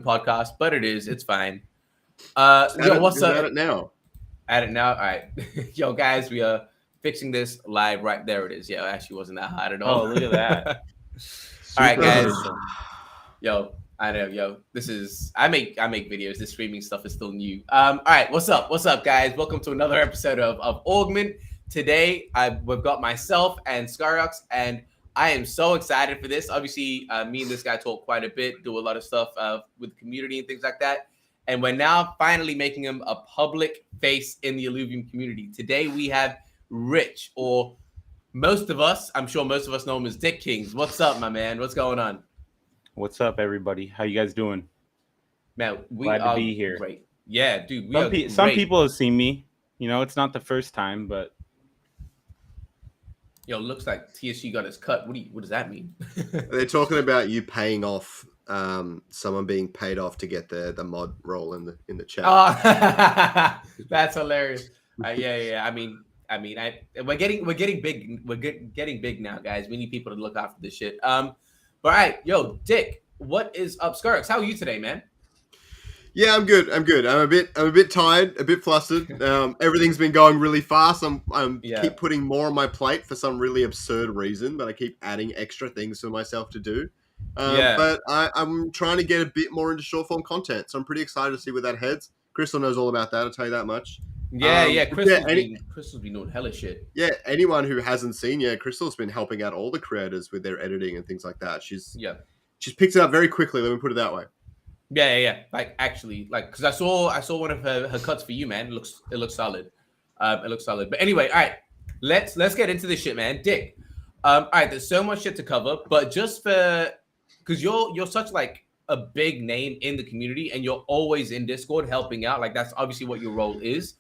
podcast, but it's fine. What's Just up? at it now. At it now. All right, yo, guys, we are fixing this live right there. It is. Yeah, it actually wasn't that hard at all. Oh, look at that. All right, Super guys. official. Yo, I know, yo. This is I make videos. This streaming stuff is still new. All right, what's up? What's up, guys? Welcome to another episode of Augment. Today, we've got myself and Skyrox, and I am so excited for this. Obviously, me and this guy talk quite a bit, do a lot of stuff with the community and things like that. And we're now finally making him a public face in the Illuvium community. Today, we have Rich, or most of us, I'm sure most of us know him as DickKingz. What's up, my man? What's going on? What's up, everybody? How you guys doing? Man, we Glad to are be here. great. Yeah, dude, we Some, are some great. people have seen me. You know, it's not the first time, but Yo, looks like TSG got his cut. What does that mean? They're talking about you paying off someone being paid off to get the mod role in the chat. Oh, that's hilarious. Yeah. We're getting big. We're getting big now, guys. We need people to look after this shit. But all right, yo, Dick, what is up, Skurx? How are you today, man? Yeah, I'm good. I'm a bit tired, a bit flustered. Everything's been going really fast. I'm keep putting more on my plate for some really absurd reason, but I keep adding extra things for myself to do. But I'm trying to get a bit more into short form content, so I'm pretty excited to see where that heads. Crystal knows all about that. I'll tell you that much. Crystal's been doing hella shit. Yeah, anyone who hasn't seen, Crystal's been helping out all the creators with their editing and things like that. She's picked it up very quickly. Let me put it that way. Yeah. Like actually, like because I saw one of her cuts for you, man. It looks solid. It looks solid. But anyway, all right, let's get into this shit, man. Dick. All right, there's so much shit to cover, but just for because you're such like a big name in the community, and you're always in Discord helping out. Like that's obviously what your role is.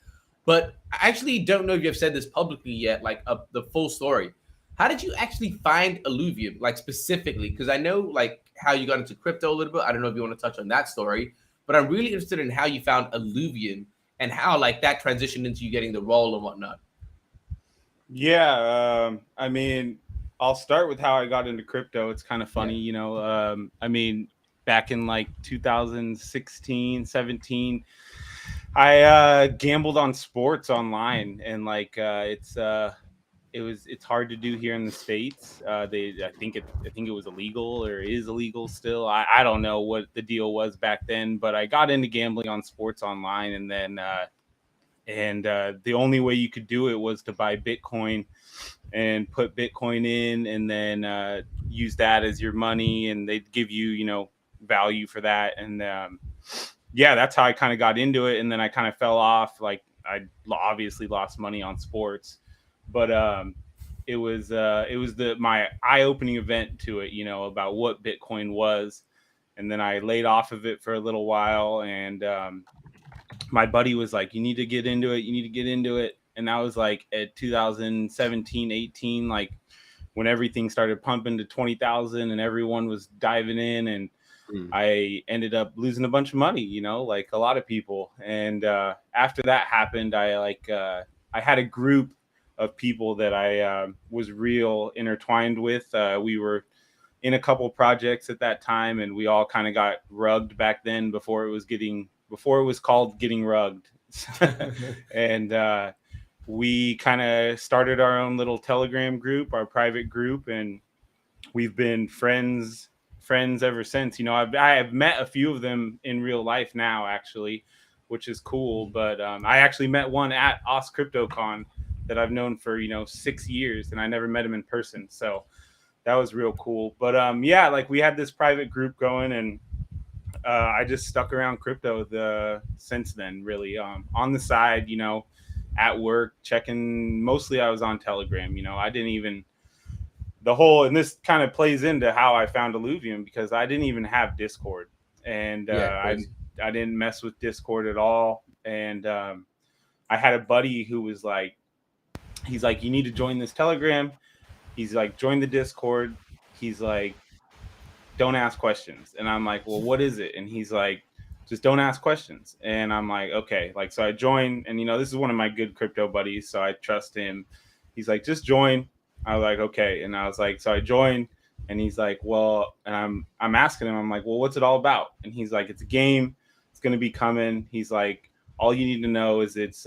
But I actually don't know if you've said this publicly yet, like the full story. How did you actually find Illuvium, like specifically? Because I know like how you got into crypto a little bit. I don't know if you want to touch on that story, but I'm really interested in how you found Illuvium and how like that transitioned into you getting the role and whatnot. Yeah, I mean, I'll start with how I got into crypto. It's kind of funny, you know. I mean, back in like 2016, 17, I gambled on sports online, and like it's hard to do here in the States. I think it was illegal or is illegal still. I don't know what the deal was back then, but I got into gambling on sports online, and then the only way you could do it was to buy Bitcoin and put Bitcoin in, and then use that as your money, and they'd give you value for that. And that's how I kind of got into it. And then I kind of fell off. Like I obviously lost money on sports, but it was my eye-opening event to it, about what Bitcoin was. And then I laid off of it for a little while, and my buddy was like, you need to get into it. And that was like at 2017, 18, like when everything started pumping to 20,000 and everyone was diving in, and I ended up losing a bunch of money, like a lot of people. And after that happened, I had a group of people that I was real intertwined with. We were in a couple projects at that time, and we all kind of got rugged back then before it was called getting rugged. And we kind of started our own little Telegram group, our private group, and we've been friends ever since. I have met a few of them in real life now, actually, which is cool. But I actually met one at OsCryptoCon that I've known for 6 years, and I never met him in person, so that was real cool. But like we had this private group going, and I just stuck around crypto since then, really, on the side, at work, checking. Mostly I was on Telegram. I didn't even and this kind of plays into how I found Illuvium, because I didn't even have Discord, and I didn't mess with Discord at all. And I had a buddy who was like, he's like, you need to join this Telegram. He's like, join the Discord. He's like, don't ask questions. And I'm like, well, what is it? And he's like, just don't ask questions. And I'm like, okay. Like, so I joined, and this is one of my good crypto buddies, so I trust him. He's like, just join. I was like, okay. And I was like, so I joined, And he's like, well, and I'm asking him, I'm like, well, what's it all about? And he's like, it's a game. It's going to be coming. He's like, all you need to know is it's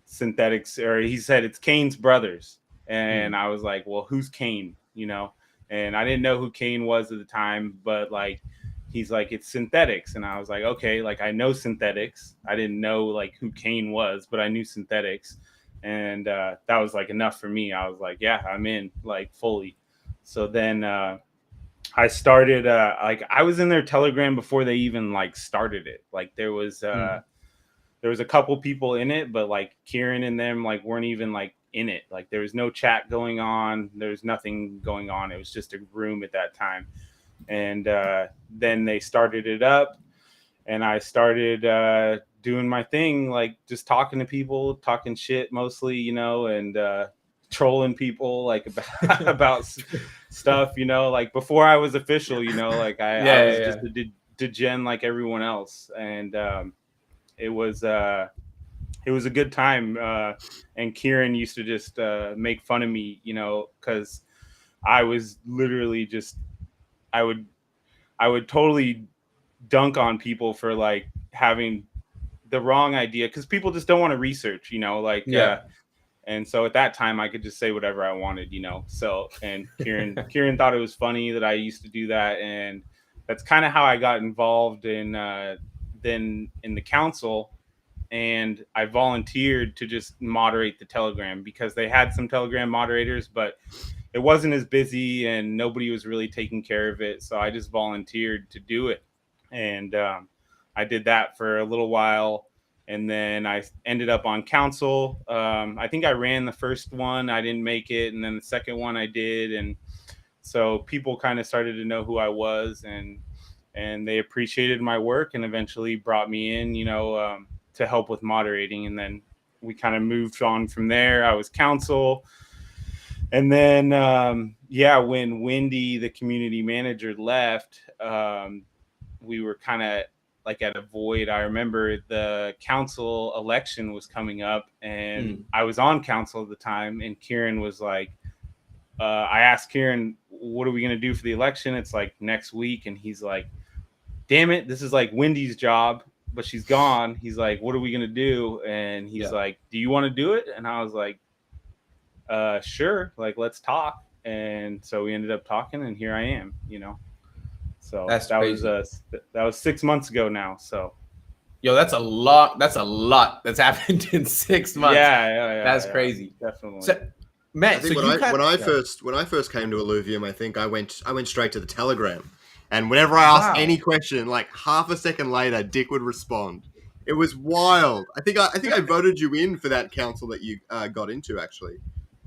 synthetics, or he said it's Kane's brothers. And I was like, well, who's Kane? You know? And I didn't know who Kane was at the time, but like, he's like, it's synthetics. And I was like, okay, like I know synthetics. I didn't know like who Kane was, but I knew synthetics. And that was like enough for me. I was like, yeah, I'm in like fully. So then I started like I was in their Telegram before they even like started it. Like there was a couple people in it, but like Kieran and them like weren't even like in it. Like there was no chat going on. There's nothing going on. It was just a room at that time. And then they started it up, and I started doing my thing, like just talking to people, talking shit mostly, you know, and trolling people like about stuff, you know, like before I was official, you know, like I was just a degen like everyone else. And it was a good time. And Kieran used to just make fun of me, you know, because I was literally just I would totally dunk on people for like having the wrong idea, because people just don't want to research, you know, like and so at that time I could just say whatever I wanted, you know. So and Kieran thought it was funny that I used to do that, and that's kind of how I got involved in then in the council. And I volunteered to just moderate the Telegram, because they had some Telegram moderators, but it wasn't as busy and nobody was really taking care of it. So I just volunteered to do it. And I did that for a little while. And then I ended up on council. I think I ran the first one. I didn't make it. And then the second one I did. And so people kind of started to know who I was, and they appreciated my work, and eventually brought me in, you know, to help with moderating. And then we kind of moved on from there. I was council. And then, when Wendy, the community manager, left, we were kind of like at a void. I remember the council election was coming up, and I was on council at the time. And Kieran was like, I asked Kieran, what are we going to do for the election? It's like next week. And he's like, damn it, this is like Wendy's job, but she's gone. He's like, what are we going to do? And he's like, do you want to do it? And I was like, sure, like let's talk. And so we ended up talking, and here I am, you know. So that was 6 months ago now. So yo, that's a lot that's happened in 6 months. That's crazy. Definitely. So, man, I think when I first came to Illuvium, I think I went straight to the Telegram, and whenever I asked any question, like half a second later, Dick would respond. It was wild. I think I voted you in for that council that you got into. Actually,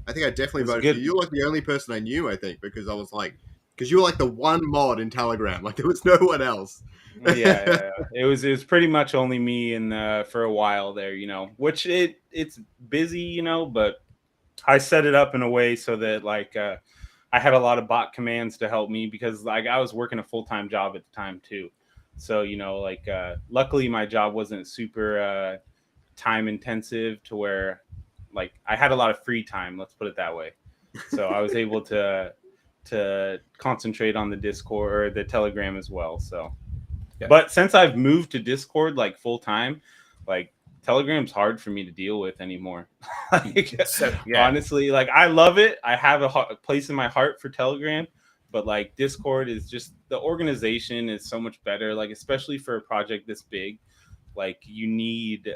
I think I definitely voted for you. You're like the only person I knew, I think, because I was like, because you were like the one mod in Telegram. Like there was no one else. yeah. It was pretty much only me and for a while there, you know, which it's busy, you know, but I set it up in a way so that like I had a lot of bot commands to help me, because like I was working a full-time job at the time too. So, you know, like luckily my job wasn't super time intensive to where like I had a lot of free time, let's put it that way. So I was able to concentrate on the Discord or the Telegram as well. So but since I've moved to Discord like full time, like Telegram's hard for me to deal with anymore. Like, honestly, like I love it. I have a place in my heart for Telegram, but like Discord is just, the organization is so much better. Like especially for a project this big, like you need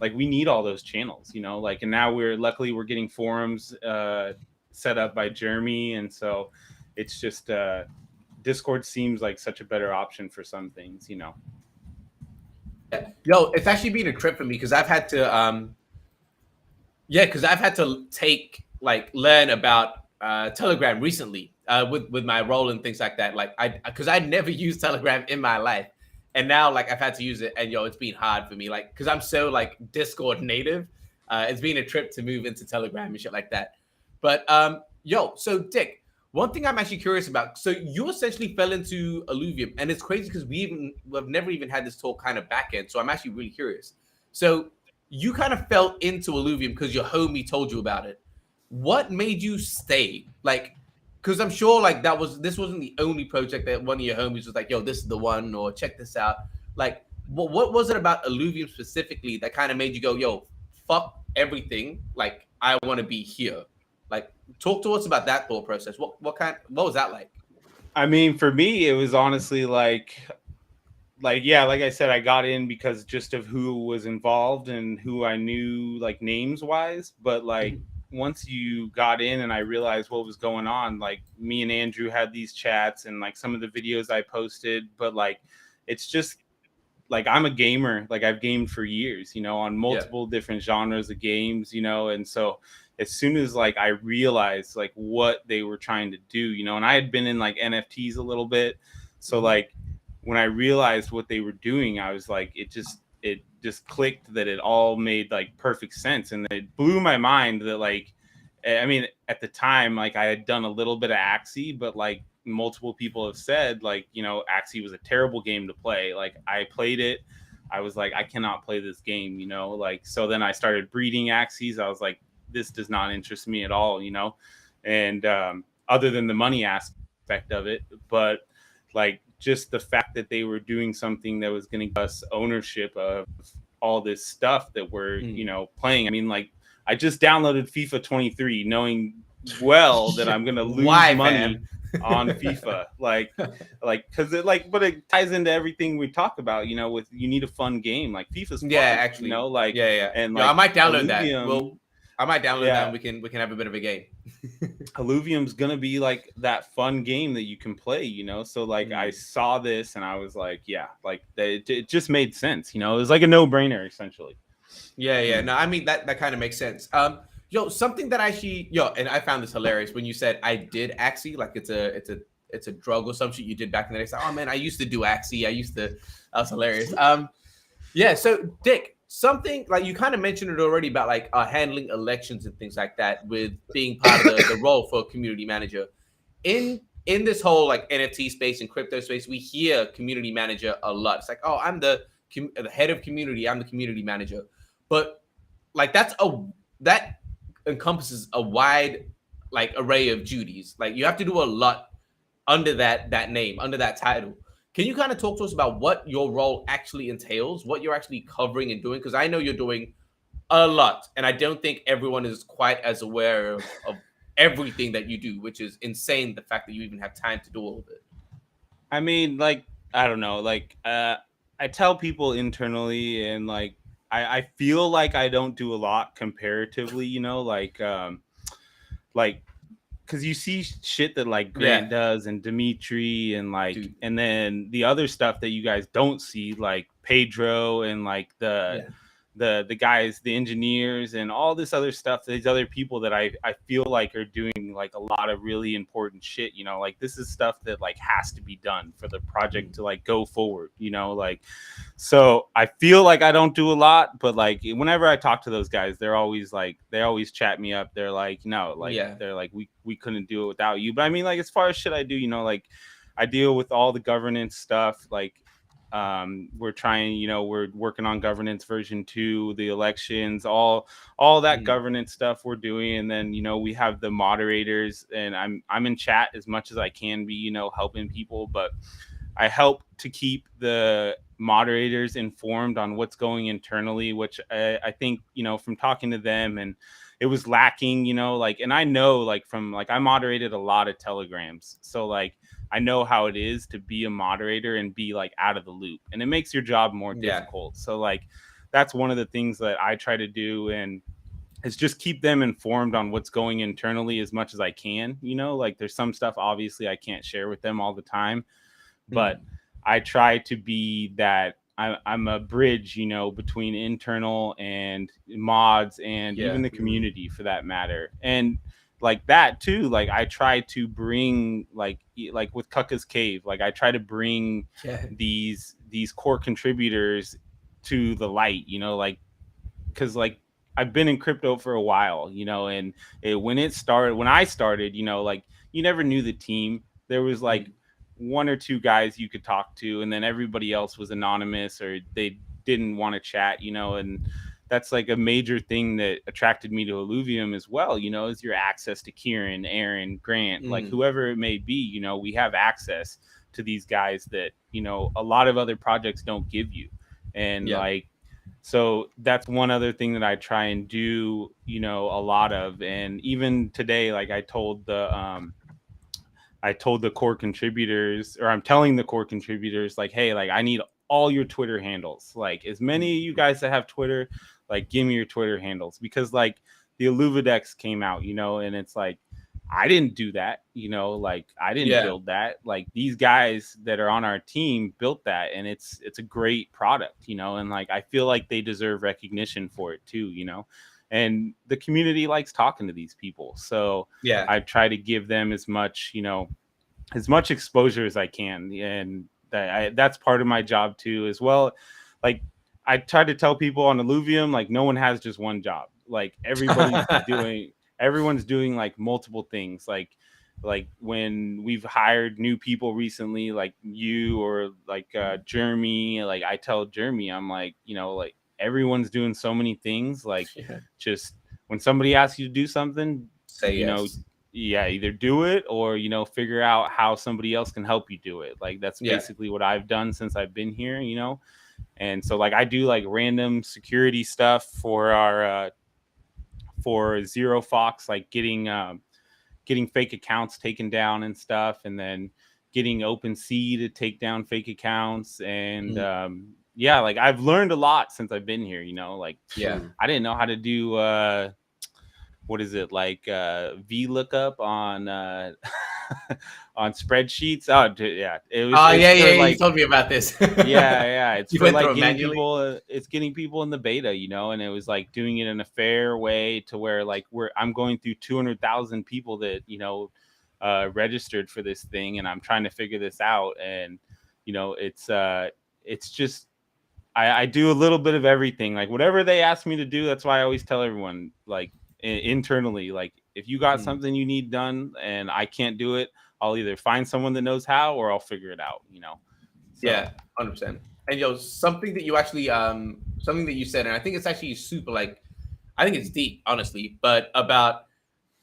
like we need all those channels, you know. Like, and now we're getting forums set up by Jeremy, and so it's just Discord seems like such a better option for some things, you know. Yo, it's actually been a trip for me, because I've had to learn about Telegram recently with my role and things like that. Like because I'd never used Telegram in my life, and now like I've had to use it, and yo, it's been hard for me, like because I'm so like Discord native. It's been a trip to move into Telegram and shit like that. But so Dick, one thing I'm actually curious about. So you essentially fell into Illuvium, and it's crazy because we've never even had this talk kind of back end. So I'm actually really curious. So you kind of fell into Illuvium because your homie told you about it. What made you stay? Like, because I'm sure like this wasn't the only project that one of your homies was like, yo, this is the one, or check this out. Like, what was it about Illuvium specifically that kind of made you go, yo, fuck everything, like I want to be here? Like, talk to us about that thought process. What was that like? I mean, for me, it was honestly like yeah, like I said, I got in because just of who was involved and who I knew, like, names wise. But like once you got in and I realized what was going on, like me and Andrew had these chats and like some of the videos I posted, but like it's just like I'm a gamer, like I've gamed for years, you know, on multiple different genres of games, you know, and so as soon as like I realized like what they were trying to do, you know, and I had been in like NFTs a little bit, so like when I realized what they were doing, I was like, it just clicked that it all made like perfect sense, and it blew my mind that like, I mean, at the time, like I had done a little bit of Axie, but like multiple people have said, like, you know, Axie was a terrible game to play. Like I played it, I was like, I cannot play this game, you know, like, so then I started breeding Axies. I was like, this does not interest me at all, you know, and other than the money aspect of it, but like just the fact that they were doing something that was going to give us ownership of all this stuff that we're, you know, playing. I mean, like I just downloaded FIFA 23 knowing well that I'm going to lose money on FIFA. Like, cause it like, but it ties into everything we talk about, you know, with, you need a fun game. Like FIFA's fun, actually, you know, like, and like, I might download that. Well, I might download that and we can have a bit of a game. Illuvium's gonna be like that fun game that you can play, you know. So like I saw this and I was like, yeah, like it just made sense, you know. It was like a no-brainer essentially. Yeah. No, I mean that kind of makes sense. Something that and I found this hilarious when you said I did Axie, like it's a drug or some shit you did back in the day. It's like, oh man, I used to do Axie. That was hilarious. Yeah. So Dick, something like you kind of mentioned it already about like handling elections and things like that with being part of the role for a community manager. In this whole like NFT space and crypto space, we hear community manager a lot. It's like, oh, I'm the head of community. I'm the community manager. But like that encompasses a wide like array of duties. Like you have to do a lot under that name, under that title. Can you kind of talk to us about what your role actually entails, what you're actually covering and doing? Because I know you're doing a lot, and I don't think everyone is quite as aware of everything that you do, which is insane, the fact that you even have time to do all of it. I mean, like, I don't know, like, I tell people internally, and like, I feel like I don't do a lot comparatively, you know, like, because you see shit that like Grant does and Dimitri and like, and then the other stuff that you guys don't see, like Pedro and like the guys, the engineers and all this other stuff, these other people that I feel like are doing like a lot of really important shit, you know, like this is stuff that like has to be done for the project to like go forward, you know, like, so I feel like I don't do a lot, but like whenever I talk to those guys, they're always like, they always chat me up. They're like, no, like, they're like, we couldn't do it without you. But I mean, like, as far as shit I do, you know, like I deal with all the governance stuff, like, we're trying, you know, we're working on governance version 2, the elections, all that governance stuff we're doing. And then, you know, we have the moderators, and I'm in chat as much as I can be, you know, helping people, but I help to keep the moderators informed on what's going internally, which I think, you know, from talking to them, and it was lacking, you know, like, and I know like from like I moderated a lot of telegrams, so like I know how it is to be a moderator and be like out of the loop, and it makes your job more difficult. So like that's one of the things that I try to do, and is just keep them informed on what's going internally as much as I can, you know, like there's some stuff obviously I can't share with them all the time, but I try to be that I'm a bridge, you know, between internal and mods and even the community for that matter. And like that too, like I try to bring like with Kuka's Cave, like I try to bring these core contributors to the light, you know, like, because like I've been in crypto for a while, you know, and when I started, you know, like you never knew the team. There was like one or two guys you could talk to, and then everybody else was anonymous or they didn't want to chat, you know, and that's like a major thing that attracted me to Illuvium as well, you know, is your access to Kieran, Aaron, Grant, like whoever it may be, you know, we have access to these guys that, you know, a lot of other projects don't give you. And like, so that's one other thing that I try and do, you know, a lot of. And even today, like I told the core contributors, or I'm telling the core contributors, like, hey, like I need all your Twitter handles. Like as many of you guys that have Twitter, like give me your Twitter handles, because like the Illuvidex came out, you know, and it's like, I didn't do that, you know, like I didn't build that. Like these guys that are on our team built that, and it's a great product, you know, and like I feel like they deserve recognition for it too, you know. And the community likes talking to these people. So I try to give them as much, you know, as much exposure as I can. And that's part of my job too, as well. Like I try to tell people on Illuvium, like no one has just one job. Like everyone's doing like multiple things. Like when we've hired new people recently, like you or like Jeremy, like I tell Jeremy, I'm like, you know, like everyone's doing so many things. Like just when somebody asks you to do something, say you know, either do it or, you know, figure out how somebody else can help you do it. Like that's basically what I've done since I've been here, you know. And so like I do like random security stuff for our for Zero Fox, like getting fake accounts taken down and stuff, and then getting OpenSea to take down fake accounts. And like I've learned a lot since I've been here, you know. Like I didn't know how to do what is it, like VLOOKUP on on spreadsheets. It was like, you told me about this. It's for like getting people, it's getting people in the beta, you know. And it was like doing it in a fair way to where like I'm going through 200,000 people that, you know, registered for this thing, and I'm trying to figure this out. And you know, it's just I do a little bit of everything, like whatever they ask me to do. That's why I always tell everyone, like internally, like if you got something you need done and I can't do it, I'll either find someone that knows how or I'll figure it out, you know. So. 100%. And yo, something that you actually something that you said, and I think it's actually super, like I think it's deep, honestly, but about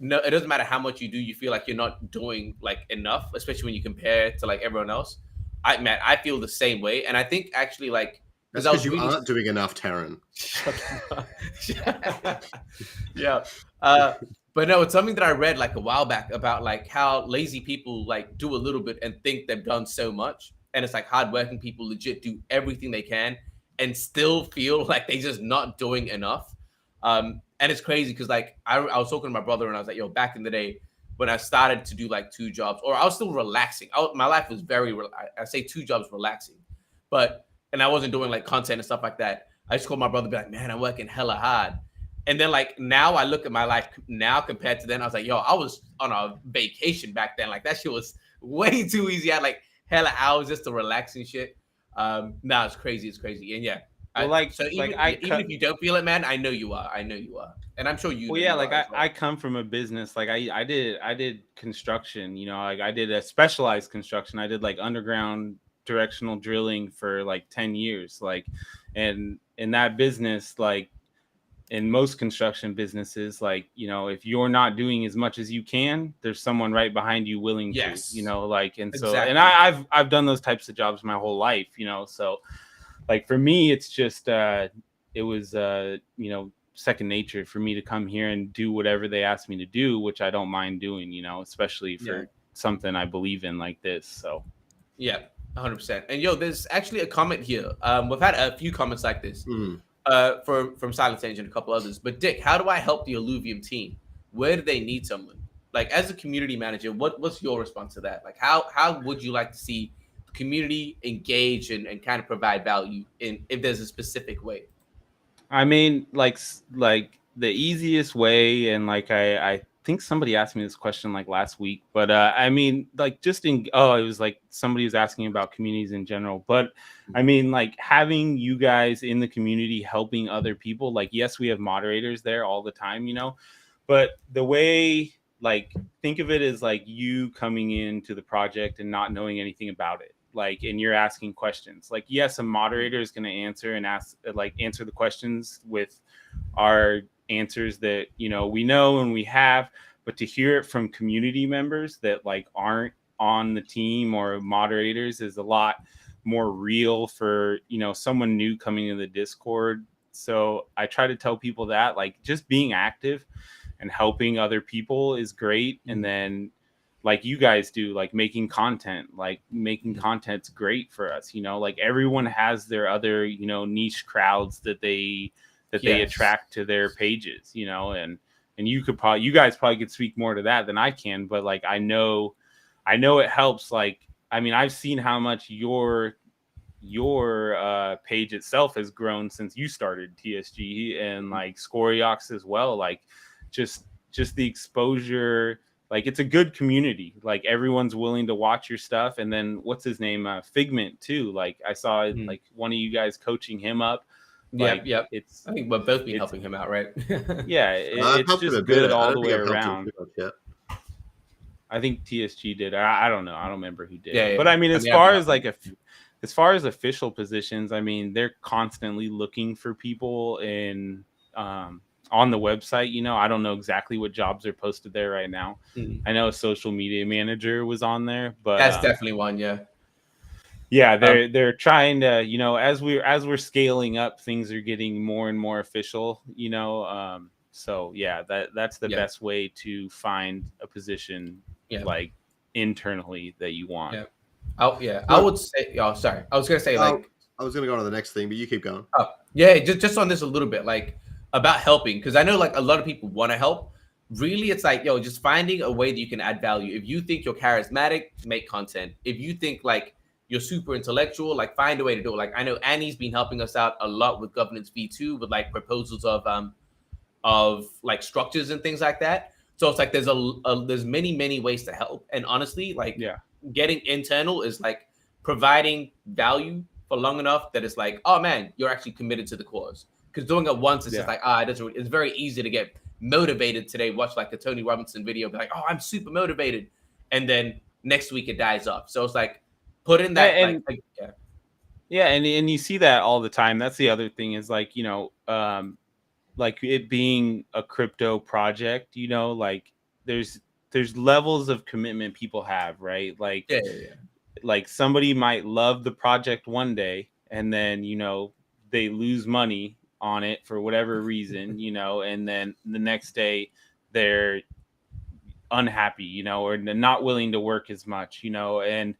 no, it doesn't matter how much you do, you feel like you're not doing like enough, especially when you compare it to like everyone else. I feel the same way. And I think actually like because you aren't doing enough, Taryn. But no, it's something that I read like a while back about like how lazy people like do a little bit and think they've done so much. And it's like hardworking people legit do everything they can and still feel like they're just not doing enough. And it's crazy because like I was talking to my brother and I was like, yo, back in the day when I started to do like 2 jobs, or I was still relaxing. My life was very, I say 2 jobs relaxing, and I wasn't doing like content and stuff like that. I just called my brother, be like, man, I'm working hella hard. And then like now I look at my life now compared to then, I was like, yo, I was on a vacation back then. Like that shit was way too easy. I had like hella hours just to relax and shit. Now it's crazy. It's crazy. And yeah. Even if you don't feel it, man, I know you are. And I'm sure you. Well, yeah, like I come from a business, like I did construction, you know, like I did a specialized construction. I did like underground directional drilling for like 10 years. Like, and in that business, like in most construction businesses, like, you know, if you're not doing as much as you can, there's someone right behind you willing to, you know, like, and so, and I've done those types of jobs my whole life, you know, so like for me, it's just, it was, you know, second nature for me to come here and do whatever they asked me to do, which I don't mind doing, you know, especially for something I believe in like this. So, 100%. And yo, there's actually a comment here. We've had a few comments like this from Silent Sage and a couple others. But Dick, how do I help the Illuvium team? Where do they need someone? Like as a community manager, what's your response to that? Like how would you like to see the community engage and kind of provide value if there's a specific way? I mean, like the easiest way, and like I think somebody asked me this question like last week, but I mean, like it was like somebody was asking about communities in general, but I mean, like having you guys in the community helping other people, like yes, we have moderators there all the time, you know, but the way, like think of it as like you coming into the project and not knowing anything about it. like, and you're asking questions. Like, yes, a moderator is going to answer the questions with our answers that, you know, we know and we have, but to hear it from community members that like aren't on the team or moderators is a lot more real for, you know, someone new coming to the Discord. So I try to tell people that like just being active and helping other people is great. And then like you guys do, like making content's great for us, you know, like everyone has their other, you know, niche crowds that they attract to their pages, you know, and you guys probably could speak more to that than I can, but like I know it helps. Like, I mean, I've seen how much your page itself has grown since you started TSG, and like Scoriox as well. Like just the exposure, like it's a good community. Like everyone's willing to watch your stuff. And then what's his name? Figment too. Like I saw like one of you guys coaching him up. Like, yep. I think we've both been helping him out, right? Yeah, it's just good all the way around. I think TSG did. I don't know. I don't remember who did. Yeah, but I mean, as far as official positions, I mean, they're constantly looking for people in on the website. You know, I don't know exactly what jobs are posted there right now. I know a social media manager was on there, but that's definitely one. Yeah. Yeah, they're trying to, you know, as we're scaling up, things are getting more and more official, you know. So yeah, that's the best way to find a position like internally that you want. I would say. Oh, sorry. I was gonna say like I was gonna go on to the next thing, but you keep going. Oh, yeah, just on this a little bit, like about helping, because I know like a lot of people want to help. Really, it's like, yo, just finding a way that you can add value. If you think you're charismatic, make content. If you think like you're super intellectual, like find a way to do it. Like I know Annie's been helping us out a lot with governance V2 with like proposals of like structures and things like that. So it's like there's many ways to help. And honestly, like getting internal is like providing value for long enough that it's like, oh man, you're actually committed to the cause. Because doing it once, it's just like, it's very easy to get motivated today. Watch like a Tony Robinson video, be like, oh, I'm super motivated, and then next week it dies off. So it's like put in that and you see that all the time. That's the other thing is like, you know, like it being a crypto project, you know, like there's levels of commitment people have, right? Like like somebody might love the project one day and then, you know, they lose money on it for whatever reason, you know, and then the next day they're unhappy, you know, or not willing to work as much, you know. And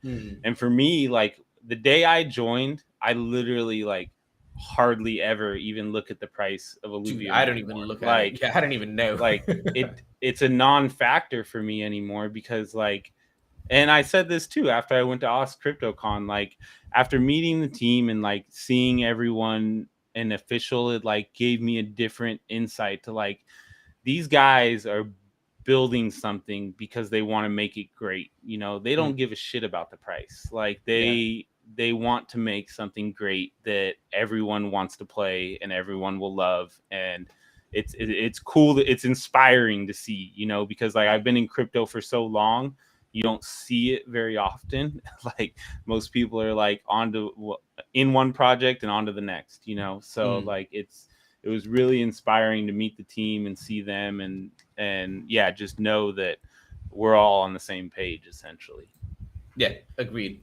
for me, like the day I joined, I literally like hardly ever even look at the price of Illuvium. I don't even look at it. I don't even know. Like it's a non-factor for me anymore, because like, and I said this too after I went to CryptoCon, like after meeting the team and like seeing everyone and official, it like gave me a different insight to like, these guys are building something because they want to make it great. You know, they don't give a shit about the price. Like they want to make something great that everyone wants to play and everyone will love. And it's cool. It's inspiring to see, you know, because like I've been in crypto for so long, you don't see it very often. Like most people are like in one project and on to the next, you know? So like it was really inspiring to meet the team and see them and yeah, just know that we're all on the same page essentially. Yeah, agreed.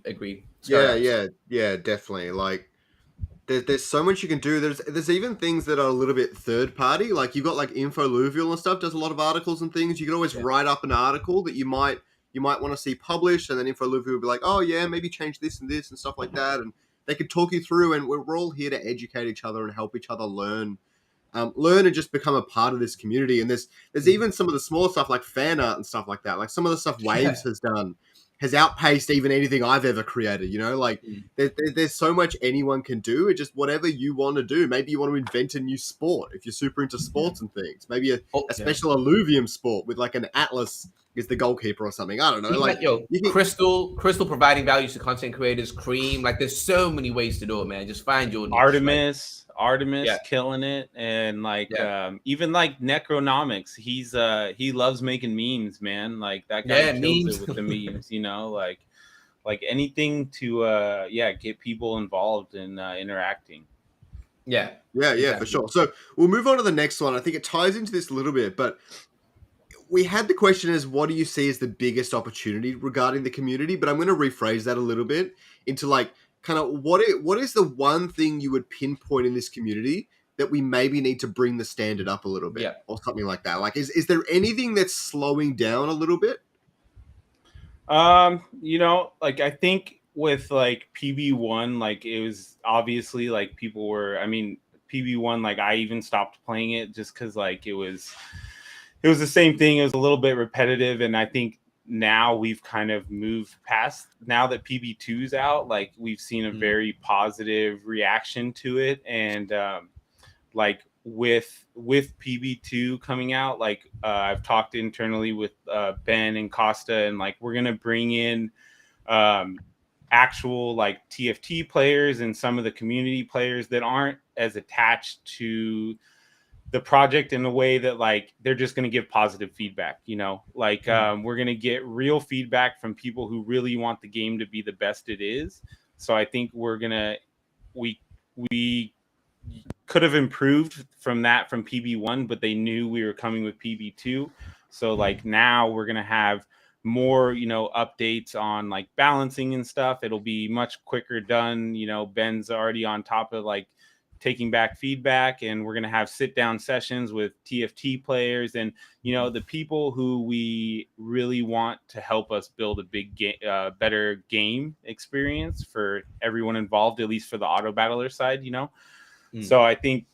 Yeah, definitely. Like there's so much you can do. There's even things that are a little bit third party. Like you've got like Illuvium and stuff, does a lot of articles and things. You can always write up an article that you might want to see published, and then Illuvium will be like, oh yeah, maybe change this and stuff like that. And they could talk you through, and we're all here to educate each other and help each other learn and just become a part of this community. And there's even some of the smaller stuff like fan art and stuff like that. Like some of the stuff Waves has done has outpaced even anything I've ever created, you know, like there's so much anyone can do. It's just whatever you want to do. Maybe you want to invent a new sport if you're super into sports and things. Maybe a special Illuvium sport with like an Atlas is the goalkeeper or something. I don't know. Like Crystal providing values to content creators, Cream. Like there's so many ways to do it, man. Just find your niche. Artemis killing it. And like even like Necronomics, he loves making memes, man. Like that guy kills it with the memes, you know, like like anything to get people involved in interacting. Yeah, exactly. For sure. So we'll move on to the next one. I think it ties into this a little bit, but we had the question as, what do you see as the biggest opportunity regarding the community? But I'm going to rephrase that a little bit into like kind of what is the one thing you would pinpoint in this community that we maybe need to bring the standard up a little bit, or something like that? Like, is there anything that's slowing down a little bit? Like I think with like PB1, like it was obviously like people were, I mean, PB1, like I even stopped playing it just because like it was the same thing. It was a little bit repetitive, and I think now we've kind of moved past, now that PB2's out, like we've seen a very positive reaction to it. And like with PB2 coming out, like I've talked internally with Ben and Costa, and like we're gonna bring in actual like TFT players and some of the community players that aren't as attached to the project in a way that like they're just going to give positive feedback, like we're going to get real feedback from people who really want the game to be the best it is. So I think we could have improved from PB1, but they knew we were coming with PB2. So like now we're going to have more, updates on like balancing and stuff. It'll be much quicker done. Ben's already on top of like taking back feedback, and we're going to have sit down sessions with TFT players and, the people who we really want to help us build a better game experience for everyone involved, at least for the auto battler side, So I think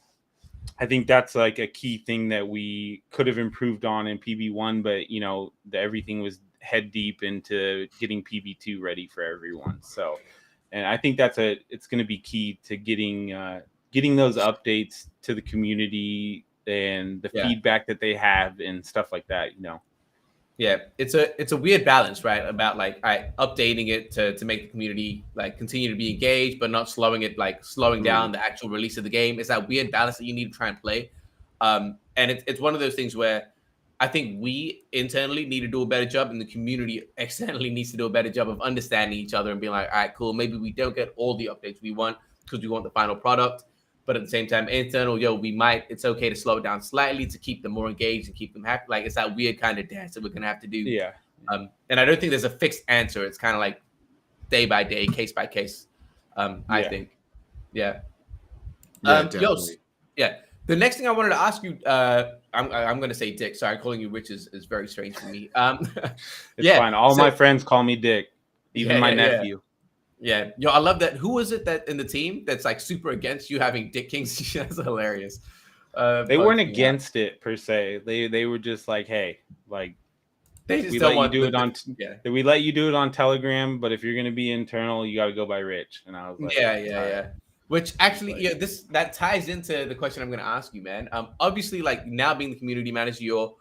that's like a key thing that we could have improved on in PB1, but everything was head deep into getting PB2 ready for everyone. So, and I think it's going to be key to getting those updates to the community and the feedback that they have and stuff like that, Yeah, it's a weird balance, right? About like updating it to make the community like continue to be engaged, but not slowing down the actual release of the game. It's that weird balance that you need to try and play. And it's one of those things where I think we internally need to do a better job, and the community externally needs to do a better job of understanding each other and being like, all right, cool, maybe we don't get all the updates we want because we want the final product. But at the same time, internal, it's okay to slow it down slightly to keep them more engaged and keep them happy. Like it's that weird kind of dance that we're gonna have to do. Yeah. And I don't think there's a fixed answer. It's kind of like day by day, case by case. I think. Yeah. Definitely. The next thing I wanted to ask you, I'm gonna say Dick. Sorry, calling you Rich is very strange for me. It's fine. All my friends call me Dick, even my nephew. Yeah, I love that. Who was it that in the team that's like super against you having DickKingz? That's hilarious. They weren't against it per se. They were just like, hey, like they just we don't let want you do it on. We let you do it on Telegram, but if you're gonna be internal, you got to go by Rich. And I was like, yeah. Which actually, that ties into the question I'm gonna ask you, man. Obviously, like now being the community manager, you're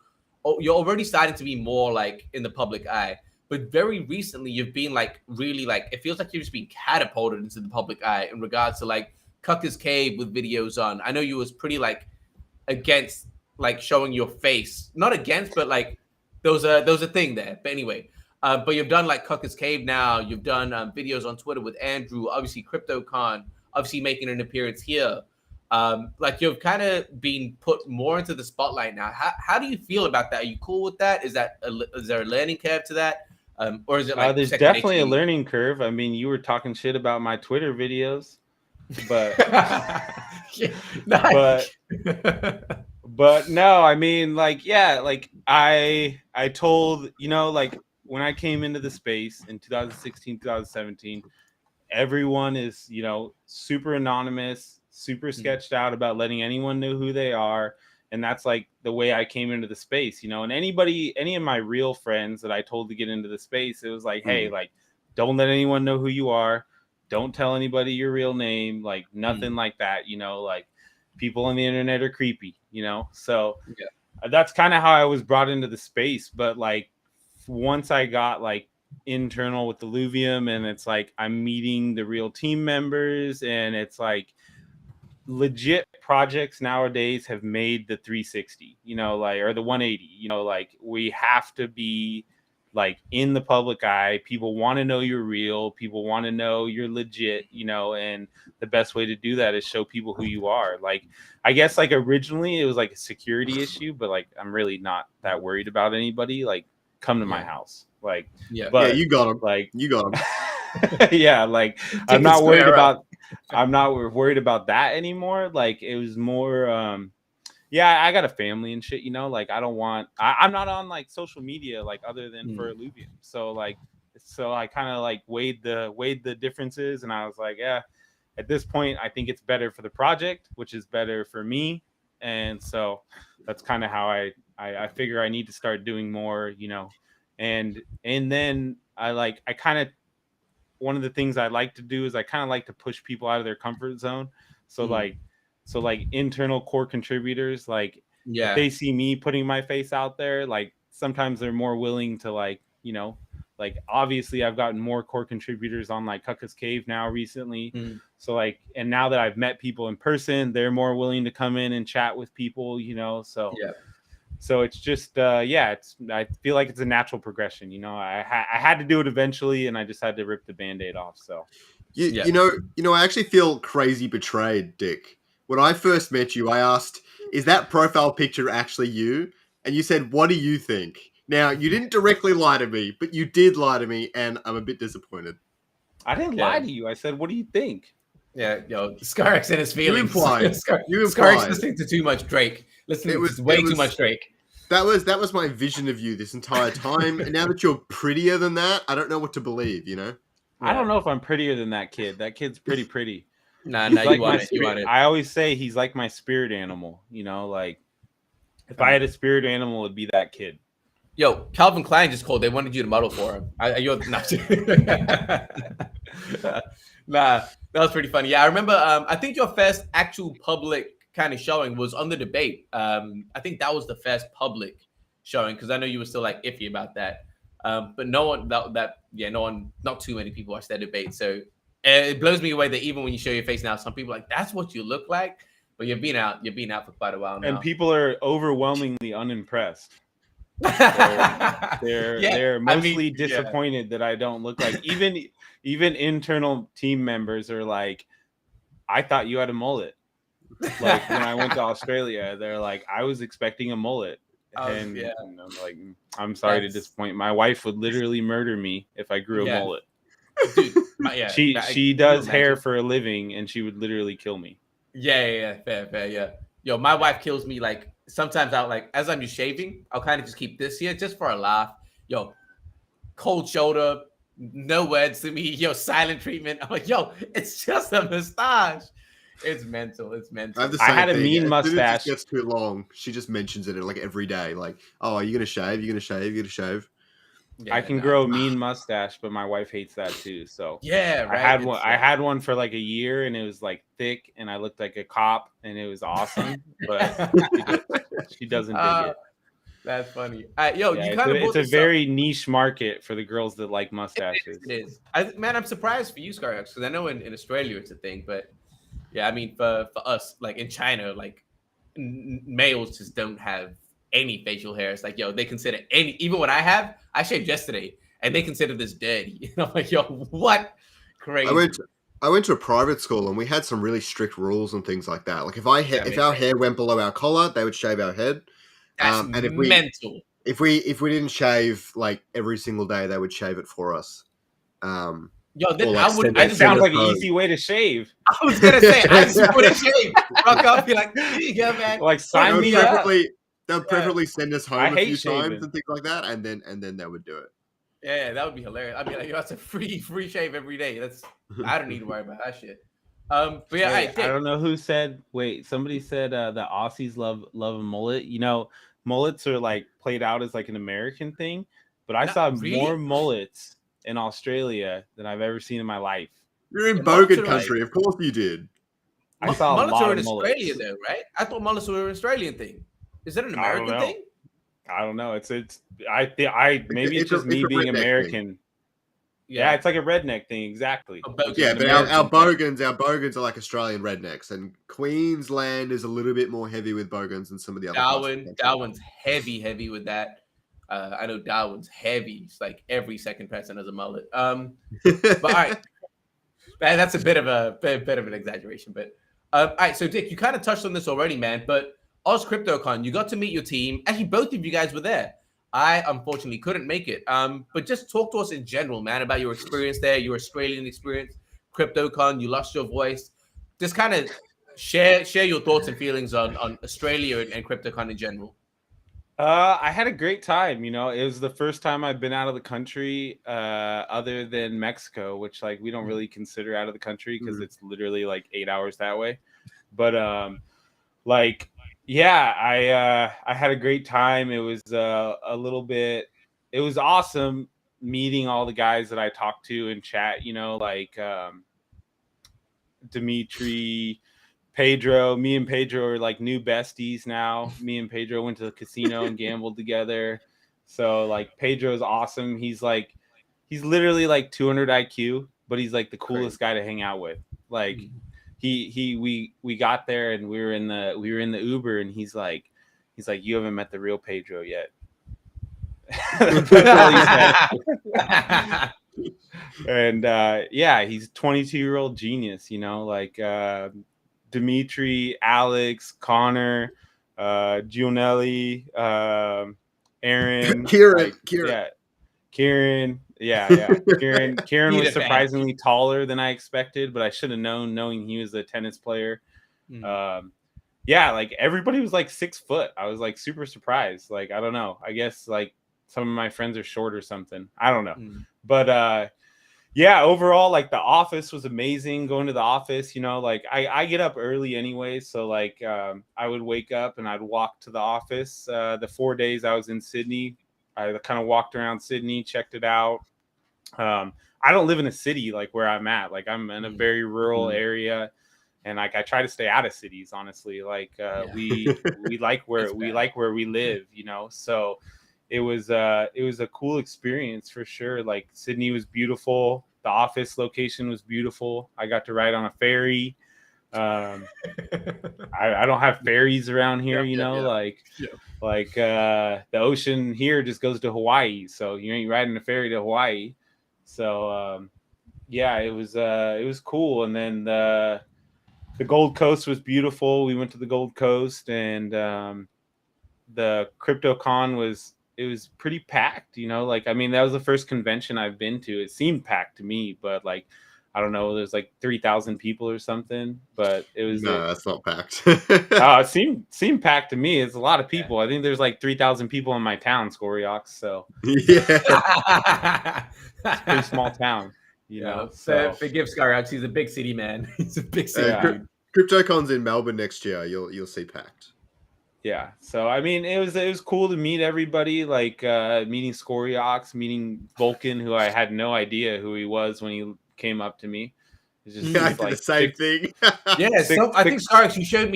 already starting to be more like in the public eye. But very recently, you've been like really like it feels like you've just been catapulted into the public eye in regards to like Cucker's Cave with videos on. I know you was pretty like against like showing your face, not against, but like there was a thing there. But anyway, but you've done like Cucker's Cave now. You've done videos on Twitter with Andrew, obviously CryptoCon, obviously making an appearance here. Like you've kind of been put more into the spotlight now. How do you feel about that? Are you cool with that? Is there a learning curve to that? Or is it like there's definitely a learning curve. I mean, you were talking shit about my Twitter videos, but but no, I mean, like, yeah, like I told, like when I came into the space in 2016, 2017, everyone is, super anonymous, super sketched out about letting anyone know who they are. And that's like the way I came into the space, and any of my real friends that I told to get into the space, it was like, hey, like, don't let anyone know who you are. Don't tell anybody your real name, like nothing like that, like people on the internet are creepy, So that's kind of how I was brought into the space. But like once I got like internal with Illuvium, and it's like I'm meeting the real team members, and it's like legit projects nowadays have made the 360, like, or the 180, like we have to be like in the public eye. People want to know you're real. People want to know you're legit, you know, and the best way to do that is show people who you are. Like, I guess like originally it was like a security issue, but like I'm really not that worried about anybody. Like, come to my house. Like, but you got him. Like, you got him. Yeah, like I'm not worried about that anymore. Like, it was more yeah, I got a family and shit, you know, like I'm not on like social media like other than for Illuvium. So I kind of like weighed the differences, and I was like, yeah, at this point I think it's better for the project, which is better for me. And so that's kind of how I figure I need to start doing more, you know. And then I kind of, one of the things I like to do is I kind of like to push people out of their comfort zone. So like internal core contributors, like if they see me putting my face out there, like sometimes they're more willing to, like, you know, like obviously I've gotten more core contributors on like Cucka's Cave now recently. So like, and now that I've met people in person, they're more willing to come in and chat with people, you know. So so it's just I feel like it's a natural progression, you know. I had to do it eventually, and I just had to rip the Band-Aid off. So you know, I actually feel crazy betrayed, Dick. When I first met you, I asked, is that profile picture actually you? And you said, what do you think? Now, you didn't directly lie to me, but you did lie to me, and I'm a bit disappointed. I didn't lie to you. I said, what do you think? Yeah, yo, Scarx and his feelings. You implied. Scarx listening to too much Drake. Listening to way too much Drake. That was my vision of you this entire time. And now that you're prettier than that, I don't know what to believe, you know? I don't know if I'm prettier than that kid. That kid's pretty. Nah, like you want it. I always say he's like my spirit animal, you know, like if I had a spirit animal, it'd be that kid. Yo, Calvin Klein just called. They wanted you to model for him. Nah, that was pretty funny. Yeah, I remember. I think your first actual public kind of showing was on the debate. I think that was the first public showing, because I know you were still like iffy about that. But no one, not too many people watched that debate. So it blows me away that even when you show your face now, some people are like, that's what you look like. But you've been out for quite a while now, and people are overwhelmingly unimpressed. They're mostly disappointed that I don't look like, even internal team members are like, I thought you had a mullet. Like when I went to Australia, they're like, I was expecting a mullet. And I'm like, I'm sorry to disappoint. My wife would literally murder me if I grew a mullet. Dude, she does hair for a living, and she would literally kill me. Fair. Yo, my wife kills me. Like sometimes I'll, like, as I'm just shaving, I'll kind of just keep this here just for a laugh. Yo, cold shoulder, no words to me. Yo, silent treatment. I'm like, yo, it's just a mustache. It's mental. I had a mean mustache. It gets too long. She just mentions it like every day. Like, oh, are you gonna shave? You're gonna shave. Yeah, I can grow a mean mustache, but my wife hates that too. So right. I had one for like a year, and it was like thick, and I looked like a cop, and it was awesome. But she doesn't dig it. That's funny. It's a very niche market for the girls that like mustaches. It is. I'm surprised for you, Scarx, because I know in Australia it's a thing, but yeah, I mean for us, like in China, like males just don't have any facial hair. It's like, yo, they consider even what I shaved yesterday, and they consider this dirty. And I'm like, yo, what? Crazy. I went to a private school, and we had some really strict rules and things like that. Like if our hair went below our collar, they would shave our head. That's mental. If we didn't shave like every single day, they would shave it for us. Yo, then that sounds like an easy way to shave. I was gonna say, I just want to shave. Rock up, be like, yeah, man. Like sign me up. They'll preferably send us home a few times and things like that, and then they would do it. Yeah, that would be hilarious. I mean, like, that's a free shave every day. I don't need to worry about that shit. But yeah, I don't know who said. Wait, somebody said the Aussies love a mullet. You know, mullets are like played out as like an American thing, but I saw more mullets in Australia than I've ever seen in my life. You're in bogan country, of course you did. I saw a lot of mullets. Australia, though, right? I thought mullets were an Australian thing. Is that an American thing? I don't know. It's just me being American. Yeah, it's like a redneck thing, exactly. Yeah, but our bogans are like Australian rednecks, and Queensland is a little bit more heavy with bogans than some of the other. Darwin's heavy with that. I know Darwin's heavy. It's like every second person has a mullet. But all right, that's a bit of an exaggeration. But all right, so Dick, you kind of touched on this already, man. But Oz CryptoCon, you got to meet your team. Actually, both of you guys were there. I unfortunately couldn't make it. But just talk to us in general, man, about your experience there, your Australian experience, CryptoCon. You lost your voice. Just kind of share your thoughts and feelings on Australia and CryptoCon in general. I had a great time. You know, it was the first time I've been out of the country, other than Mexico, which like we don't really consider out of the country because it's literally like 8 hours that way. But like, yeah, I had a great time. It was it was awesome meeting all the guys that I talked to in chat. You know, like Dimitri. Pedro, me and Pedro are like new besties now. Me and Pedro went to the casino and gambled together. So like Pedro's awesome. He's literally like 200 IQ, but he's like the coolest guy to hang out with. Like we got there and we were in the Uber and he's like, you haven't met the real Pedro yet. That's all he said. And yeah, he's 22-year-old genius, you know, like Dimitri, Alex, Connor, Gianelli, Aaron, Kieran. Kieran. Kieran was surprisingly taller than I expected, but I should have known, knowing he was a tennis player. Yeah, like everybody was like 6 foot. I was like super surprised. Like, I don't know. I guess like some of my friends are short or something. I don't know. But yeah, overall, like the office was amazing. Going to the office, you know, like I get up early anyway. So like I would wake up and I'd walk to the office. The 4 days I was in Sydney, I kind of walked around Sydney, checked it out. I don't live in a city like where I'm at. Like I'm in a very rural area. And like I try to stay out of cities, honestly. Like we like where we live, you know. So it was a cool experience for sure. Like Sydney was beautiful. The office location was beautiful. I got to ride on a ferry. I don't have ferries around here, you know. Like the ocean here just goes to Hawaii, so you ain't riding a ferry to Hawaii. So yeah, it was cool. And then the Gold Coast was beautiful. We went to the Gold Coast, and the CryptoCon was pretty packed, you know. Like, I mean, that was the first convention I've been to. It seemed packed to me, but like, I don't know, there's like 3,000 people or something, but it was that's not packed. It seemed packed to me. It's a lot of people. I think there's like 3,000 people in my town, Scoriox. So yeah, it's a pretty small town, you know. So forgive Scoriox, he's a big city man. He's a big city. CryptoCon's in Melbourne next year. You'll see packed. Yeah, so I mean, it was cool to meet everybody, like meeting Scoriox, meeting Vulcan, who I had no idea who he was when he came up to me. It's just I did the same thing. Yeah, I think Scoriox, you showed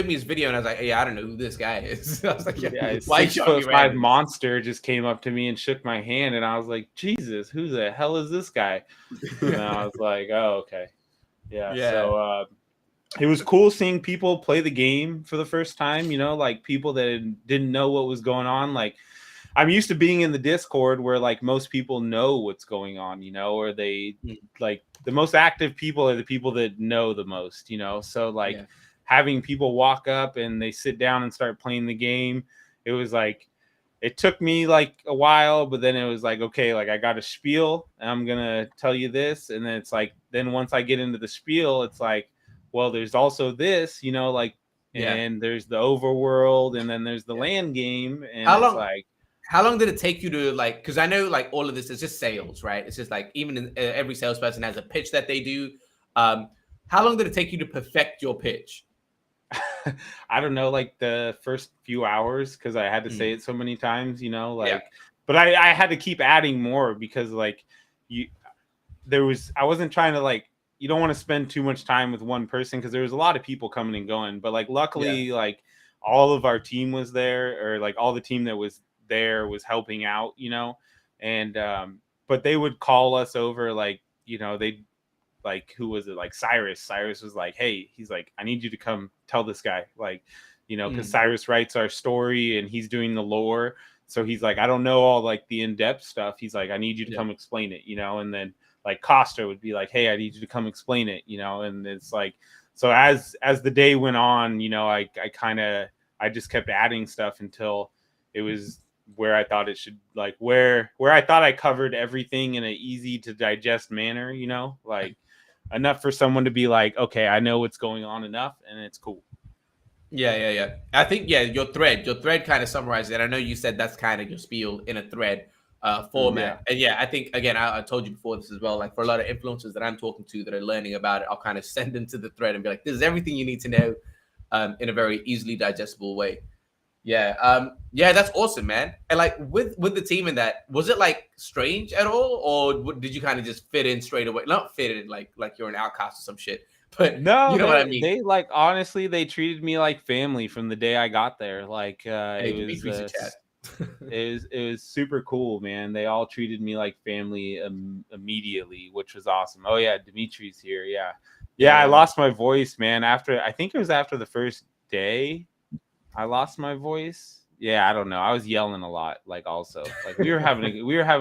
me his video, and I was like, yeah, I don't know who this guy is. I was like, yeah, 6'5" monster just came up to me and shook my hand, and I was like, Jesus, who the hell is this guy? And I was like, oh, okay, yeah. So it was cool seeing people play the game for the first time, you know, like people that didn't know what was going on. Like, I'm used to being in the Discord where like most people know what's going on, you know, or they like the most active people are the people that know the most, you know. So like having people walk up and they sit down and start playing the game, it was like, it took me like a while, but then it was like, okay, like I got a spiel and I'm going to tell you this. And then it's like, then once I get into the spiel, it's like, well, there's also this, you know, like, and there's the overworld, and then there's the land game. And how long did it take you to like, because I know like all of this is just sales, right? It's just like, even every salesperson has a pitch that they do. How long did it take you to perfect your pitch? I don't know, like the first few hours, because I had to say it so many times, you know, like, but I had to keep adding more because like I wasn't trying to like, you don't want to spend too much time with one person because there was a lot of people coming and going, but like luckily like all of our team was there, or like all the team that was there was helping out, you know. And but they would call us over, like, you know, they like, who was it, like Cyrus was like, hey, he's like, I need you to come tell this guy, like, you know, because Cyrus writes our story and he's doing the lore. So he's like, I don't know all like the in-depth stuff. He's like, I need you to come explain it, and then like Costa would be like, hey, I need you to come explain it, and it's like, so as the day went on, I just kept adding stuff until it was where I thought it should, like where I thought I covered everything in an easy to digest manner, like enough for someone to be like, okay, I know what's going on enough, and it's cool. Yeah. I think your thread kind of summarizes it. I know you said that's kind of your spiel in a thread format. And I think again, I told you before this as well. Like for a lot of influencers that I'm talking to that are learning about it, I'll kind of send them to the thread and be like, "This is everything you need to know in a very easily digestible way." Yeah, that's awesome, man. And like with the team in that, was it like strange at all, or did you kind of just fit in straight away? Not fit in like you're an outcast or some shit. But no, you know what I mean. They like honestly, they treated me like family from the day I got there. Like it was super cool, man. They all treated me like family immediately, which was awesome. Oh yeah, Dimitri's here. Yeah. I lost my voice, man. I think it was after the first day, I lost my voice. Yeah, I don't know. I was yelling a lot. Like also, like we were having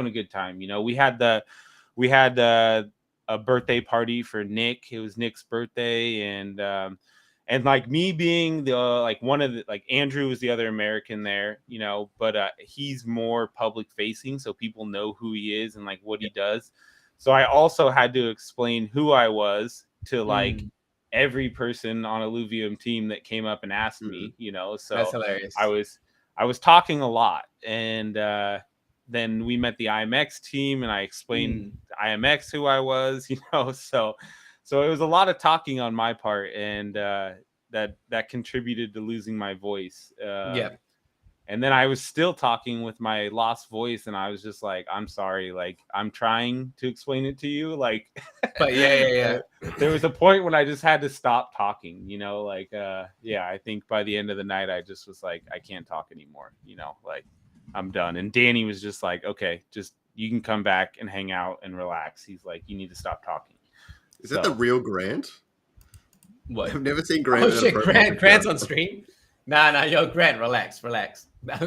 a good time. We had a birthday party for Nick. It was Nick's birthday, and like me being the like one of the like Andrew was the other American there, but he's more public facing, so people know who he is and like what he does. So I also had to explain who I was to like every person on Illuvium team that came up and asked me, So that's hilarious. I was talking a lot, and then we met the IMX team, and I explained to IMX who I was, So it was a lot of talking on my part, and that contributed to losing my voice. And then I was still talking with my lost voice, and I was just like, I'm sorry, like I'm trying to explain it to you, like. But yeah. There was a point when I just had to stop talking, I think by the end of the night, I just was like, I can't talk anymore, like I'm done. And Danny was just like, okay, just you can come back and hang out and relax. He's like, you need to stop talking. Is that the real Grant? What? I've never seen Grant. Oh shit, Grant's on stream. Nah, yo, Grant, relax.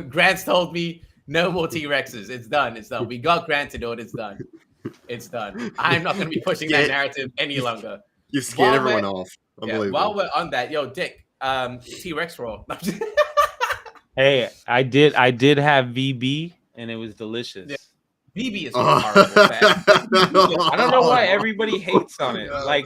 Grant's told me no more T-Rexes. It's done. We got Grant to do it. It's done. I'm not going to be pushing that narrative any longer. You've scared everyone off. Unbelievable. While we're on that, yo, Dick, T-Rex roll. Hey, I did have VB, and it was delicious. Yeah. VB is horrible, man. I don't know why everybody hates on it. Like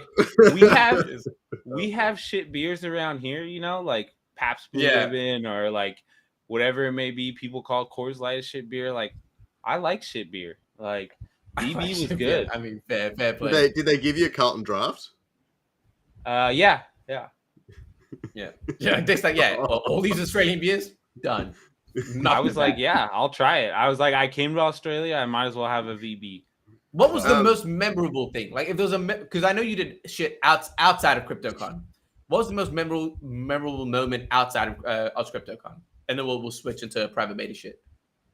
we have shit beers around here, like Pabst Blue Ribbon or like whatever it may be. People call Coors Light a shit beer. Like I like shit beer. Like VB was good. I mean, fair play. Did they give you a Carlton draft? Yeah. Dick's like, all these Australian beers done. I was like, yeah, I'll try it. I was like, I came to Australia, I might as well have a VB. What was the most memorable thing? Like, if there was because I know you did shit outside of CryptoCon. What was the most memorable moment outside of CryptoCon? And then we'll switch into private beta shit.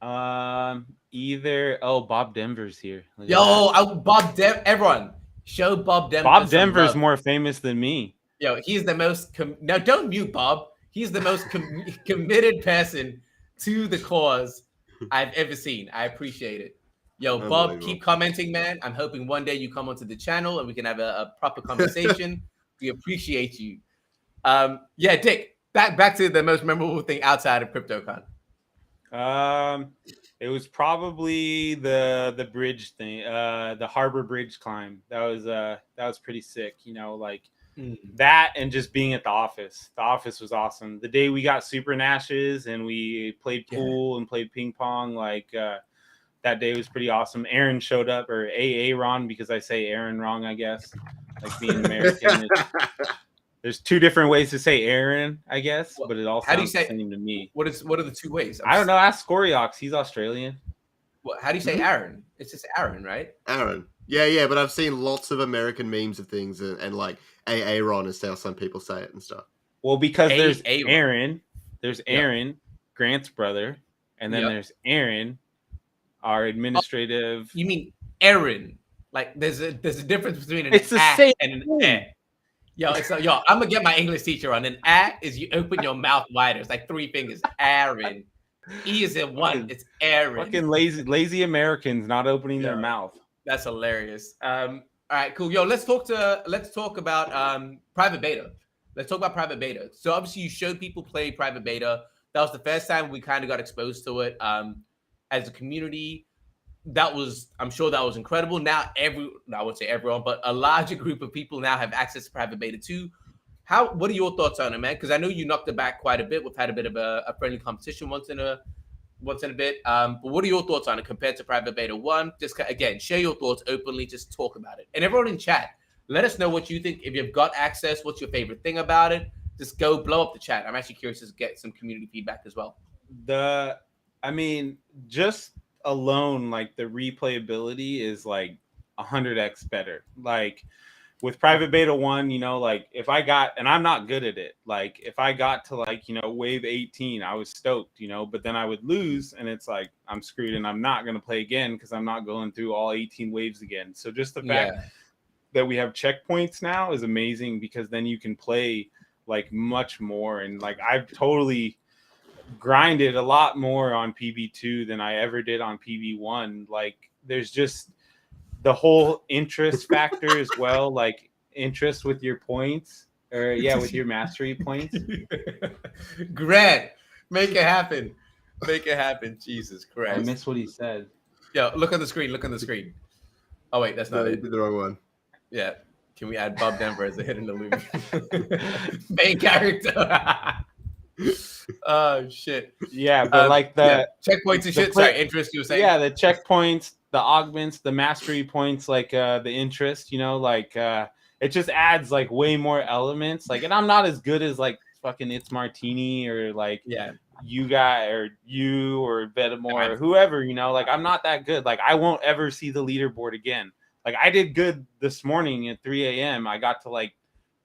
Bob Denver's here. Everyone show Bob Denver. Bob Denver's more famous than me. Yo, he's the most now. Don't mute Bob. He's the most committed person to the cause I've ever seen. I appreciate it. Yo, Bob, keep commenting, man. I'm hoping one day you come onto the channel and we can have a proper conversation. We appreciate you. Dick, back to the most memorable thing outside of CryptoCon. It was probably the bridge thing, the Harbor Bridge climb. That was pretty sick, that and just being at the office. The office was awesome. The day we got Super Nashes and we played pool and played ping pong, that day was pretty awesome. Aaron showed up, or Aaron, because I say Aaron wrong, I guess. Like being American. There's two different ways to say Aaron, I guess, but it all sounds the same to me. What are the two ways? I don't know. Ask Scoriox. He's Australian. How do you say Aaron? It's just Aaron, right? Aaron. Yeah, but I've seen lots of American memes of things and like Aaron is how some people say it and stuff. Well, because there's Aaron, Grant's brother, and then there's Aaron, our administrative. You mean Aaron? Like there's a difference between an it's the same and an A. Yo, I'm gonna get my English teacher on. An A is you open your mouth wider. It's like three fingers. Aaron. E is in one. It's Aaron. Fucking lazy Americans not opening their mouth. That's hilarious. All right, cool. Yo, let's talk about private beta. Let's talk about private beta. So obviously you showed people play private beta. That was the first time we kind of got exposed to it as a community. I'm sure that was incredible. Now I wouldn't say everyone, but a larger group of people now have access to private beta too. What are your thoughts on it, man? Because I know you knocked it back quite a bit. We've had a bit of a friendly competition once in a bit. But what are your thoughts on it compared to private beta 1? Just again, share your thoughts openly. Just talk about it. And everyone in chat, let us know what you think. If you've got access, what's your favorite thing about it? Just go blow up the chat. I'm actually curious to get some community feedback as well. Just alone, like the replayability is like 100x better. Like with private beta 1, like if I got, and I'm not good at it, like if I got to like, wave 18, I was stoked, but then I would lose and it's like, I'm screwed and I'm not going to play again because I'm not going through all 18 waves again. So just the fact that we have checkpoints now is amazing because then you can play like much more. And like, I've totally grinded a lot more on PB2 than I ever did on PB1. Like there's just the whole interest factor as well, like interest with your points or with your mastery points. Grant, make it happen. Make it happen. Jesus Christ. I missed what he said. Yo, look on the screen. Oh wait, that's not it. You did the wrong one. Yeah. Can we add Bob Denver as a hidden Illuvium? Main character. Oh shit. Yeah, but like the checkpoints and shit. Sorry, interest you were saying. Yeah, the checkpoints, the augments, the mastery points, like the interest, it just adds like way more elements. Like, and I'm not as good as like fucking It's Martini or like you guy or you or Vetamore or whoever, like I'm not that good. Like I won't ever see the leaderboard again. Like I did good this morning at 3 a.m. I got to like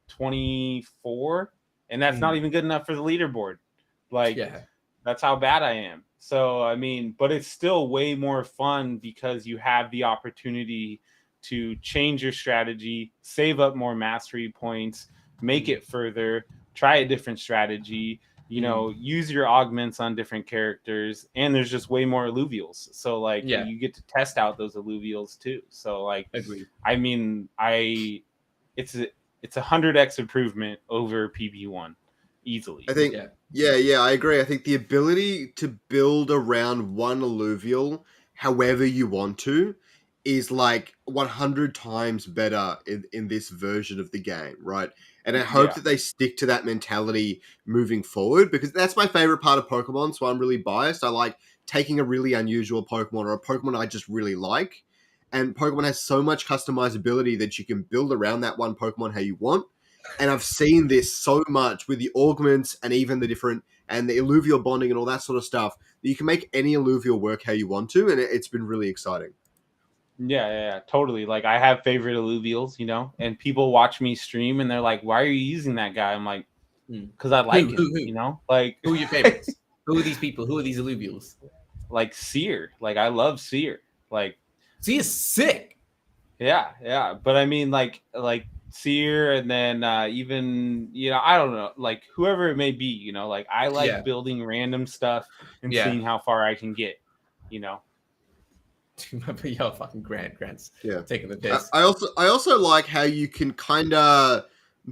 24, and that's not even good enough for the leaderboard. Like that's how bad I am. So, I mean, but it's still way more fun because you have the opportunity to change your strategy, save up more mastery points, make it further, try a different strategy, use your augments on different characters. And there's just way more alluvials. So like you get to test out those alluvials too. So like, agreed. I mean, it's a 100x improvement over PB1 easily. I think, I agree. I think the ability to build around one alluvial however you want to is like 100 times better in this version of the game, right? And I hope that they stick to that mentality moving forward, because that's my favorite part of Pokemon, so I'm really biased. I like taking a really unusual Pokemon or a Pokemon I just really like, and Pokemon has so much customizability that you can build around that one Pokemon how you want. And I've seen this so much with the augments and even the different and the alluvial bonding and all that sort of stuff that you can make any alluvial work how you want to, and it's been really exciting. Yeah, totally. Like I have favorite alluvials, and people watch me stream and they're like, "Why are you using that guy?" I'm like, "Because I like him." Like, who are your favorites? Who are these people? Who are these alluvials? Like Seer. Like I love Seer. Like Seer is sick. Yeah. But I mean, like Seer, and then even I don't know, like whoever it may be, like I like building random stuff and seeing how far I can get, Yo, fucking Grant's taking the piss. I also like how you can kind of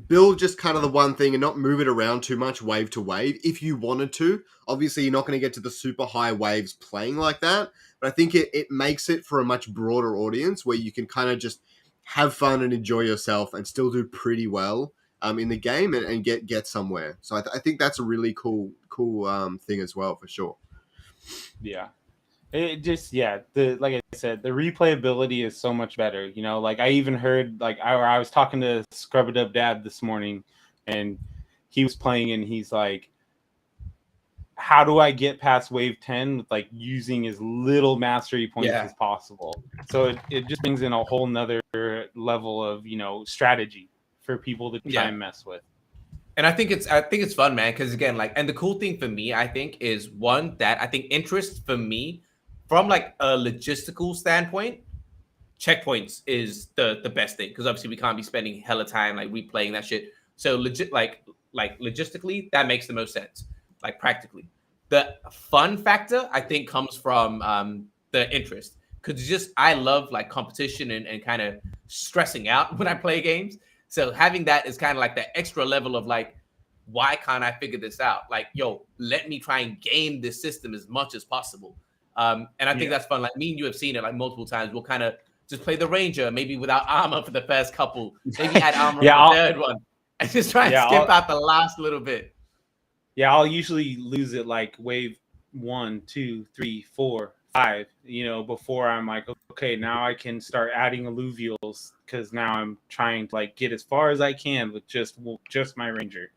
build just kind of the one thing and not move it around too much wave to wave if you wanted to. Obviously, you're not going to get to the super high waves playing like that, but I think it makes it for a much broader audience where you can kind of just have fun and enjoy yourself and still do pretty well in the game and get somewhere. So I think that's a really cool thing as well, for sure. Yeah. It just, like I said, the replayability is so much better. Like I even heard, like I was talking to Scrub-a-Dub Dad this morning, and he was playing and he's like, how do I get past wave 10 with like using as little mastery points as possible? So it just brings in a whole nother level of, strategy for people to try and mess with. And I think it's fun, man. Cause again, like, and the cool thing for me, I think is one that I think interest for me from like a logistical standpoint, checkpoints is the best thing. Cause obviously we can't be spending hella time like replaying that shit. So legit, like logistically, that makes the most sense. Like practically, the fun factor, I think, comes from the interest. Because I love like competition and kind of stressing out when I play games. So having that is kind of like that extra level of like, why can't I figure this out? Like, yo, let me try and game this system as much as possible. And I think that's fun. Like me and you have seen it like multiple times. We'll kind of just play the Ranger, maybe without armor for the first couple, maybe add armor on the third one, and just try and skip out the last little bit. Yeah, I'll usually lose it like wave 1, 2, 3, 4, 5, before I'm like, okay, now I can start adding alluvials, because now I'm trying to like get as far as I can with just my Ranger,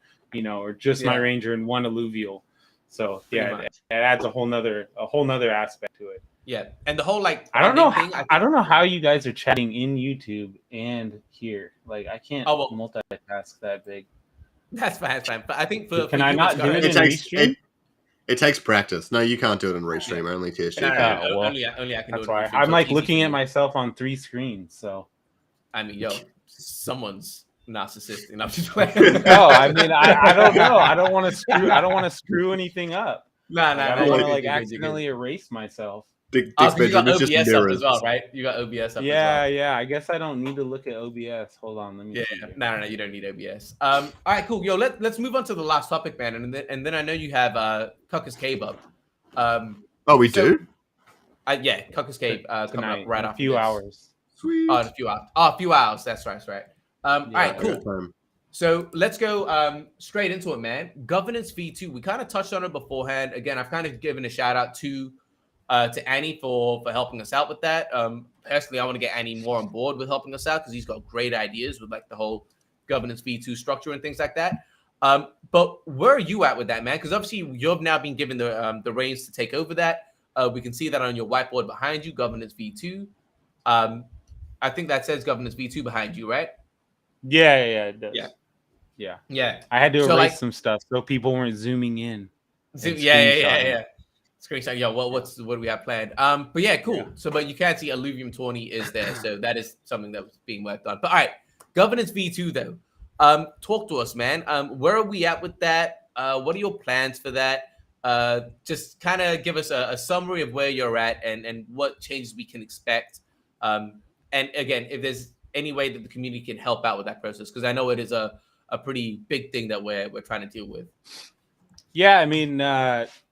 or just my Ranger and one alluvial. So it adds a whole nother aspect to it. Yeah, and the whole like I don't know how you guys are chatting in YouTube and here. Like I can't multitask that big. That's fine. But I think for I not do it in Restream? It takes practice. No, you can't do it in Restream. Only TSG. Only I can do it. Why I'm like looking at myself on 3 screens. So I mean, someone's narcissistic enough to play. No, I mean I don't know. I don't want to screw anything up. I don't want to like accidentally erase myself. Dick's you got bedroom is OBS just up mirrors. as well, right? You got OBS up as well. Yeah. I guess I don't need to look at OBS. Hold on, let me. No, you don't need OBS. All right, cool. Yo, let's move on to the last topic, man. And then I know you have Cucker's Cave up. We do. Cucker's Cave coming up right after a few hours. Sweet. Oh, in a few hours. A few hours. That's right. All right, cool. So let's go straight into it, man. Governance V2. We kind of touched on it beforehand. Again, I've kind of given a shout out to Annie for helping us out with that. Personally, I want to get Annie more on board with helping us out because he's got great ideas with like the whole governance V2 structure and things like that. But where are you at with that, man? Because obviously you've now been given the reins to take over that. We can see that on your whiteboard behind you, governance V2. I think that says governance V2 behind you, right? Yeah, it does. Yeah. I had to erase some stuff so people weren't zooming in. Yeah. Screenshot. Yo, what do we have planned? But yeah, cool. Yeah. So, but you can see Illuvium 20 is there, so that is something that was being worked on. But all right, governance V2 though. Talk to us, man. Where are we at with that? What are your plans for that? Just kind of give us a summary of where you're at and what changes we can expect. And again, if there's any way that the community can help out with that process, because I know it is a pretty big thing that we're trying to deal with. Yeah, I mean,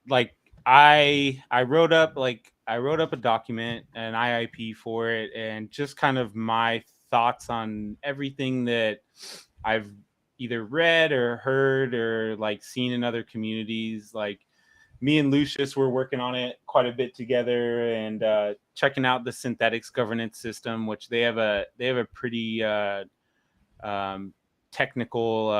like I wrote up a document, an IIP for it, and just kind of my thoughts on everything that I've either read or heard or like seen in other communities. Like me and Lucius were working on it quite a bit together and checking out the synthetics governance system, which they have a pretty technical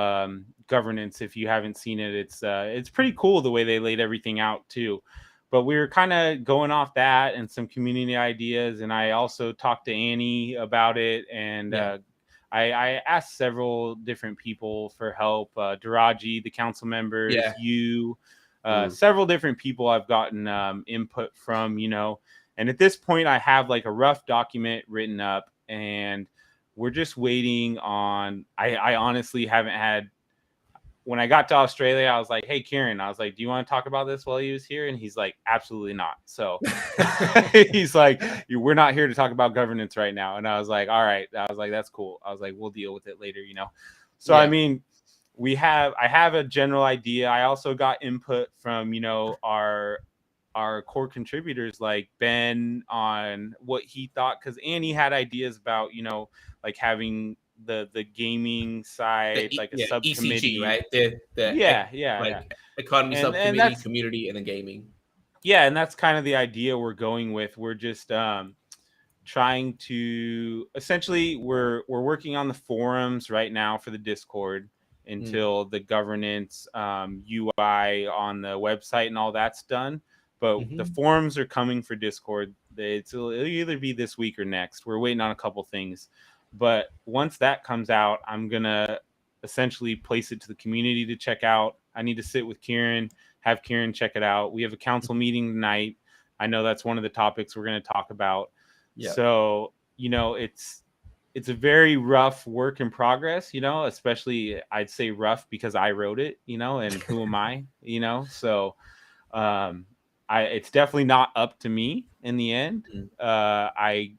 governance. If you haven't seen it, it's pretty cool the way they laid everything out too. But we were kind of going off that and some community ideas, and I also talked to Annie about it, and I asked several different people for help. Daraji, the council members, several different people I've gotten input from, and at this point I have like a rough document written up, and we're just waiting on, I honestly haven't had, when I got to Australia, I was like, hey, Kieran, I was like, do you want to talk about this while he was here? And he's like, absolutely not. So he's like, we're not here to talk about governance right now. And I was like, all right. I was like, that's cool. I was like, we'll deal with it later, So, I mean, I have a general idea. I also got input from, our core contributors like Ben on what he thought, because Annie had ideas about, like having the gaming side, like a subcommittee, ECG, right? Economy subcommittee, community, and then gaming. Yeah, and that's kind of the idea we're going with. We're just trying to essentially we're working on the forums right now for the Discord until the governance UI on the website and all that's done. But the forums are coming for Discord. It'll either be this week or next. We're waiting on a couple things. But once that comes out, I'm going to essentially place it to the community to check out. I need to sit with Kieran, have Kieran check it out. We have a council meeting tonight. I know that's one of the topics we're going to talk about. Yeah. So, it's a very rough work in progress, especially I'd say rough because I wrote it, and who am I, So It's definitely not up to me in the end. Mm. I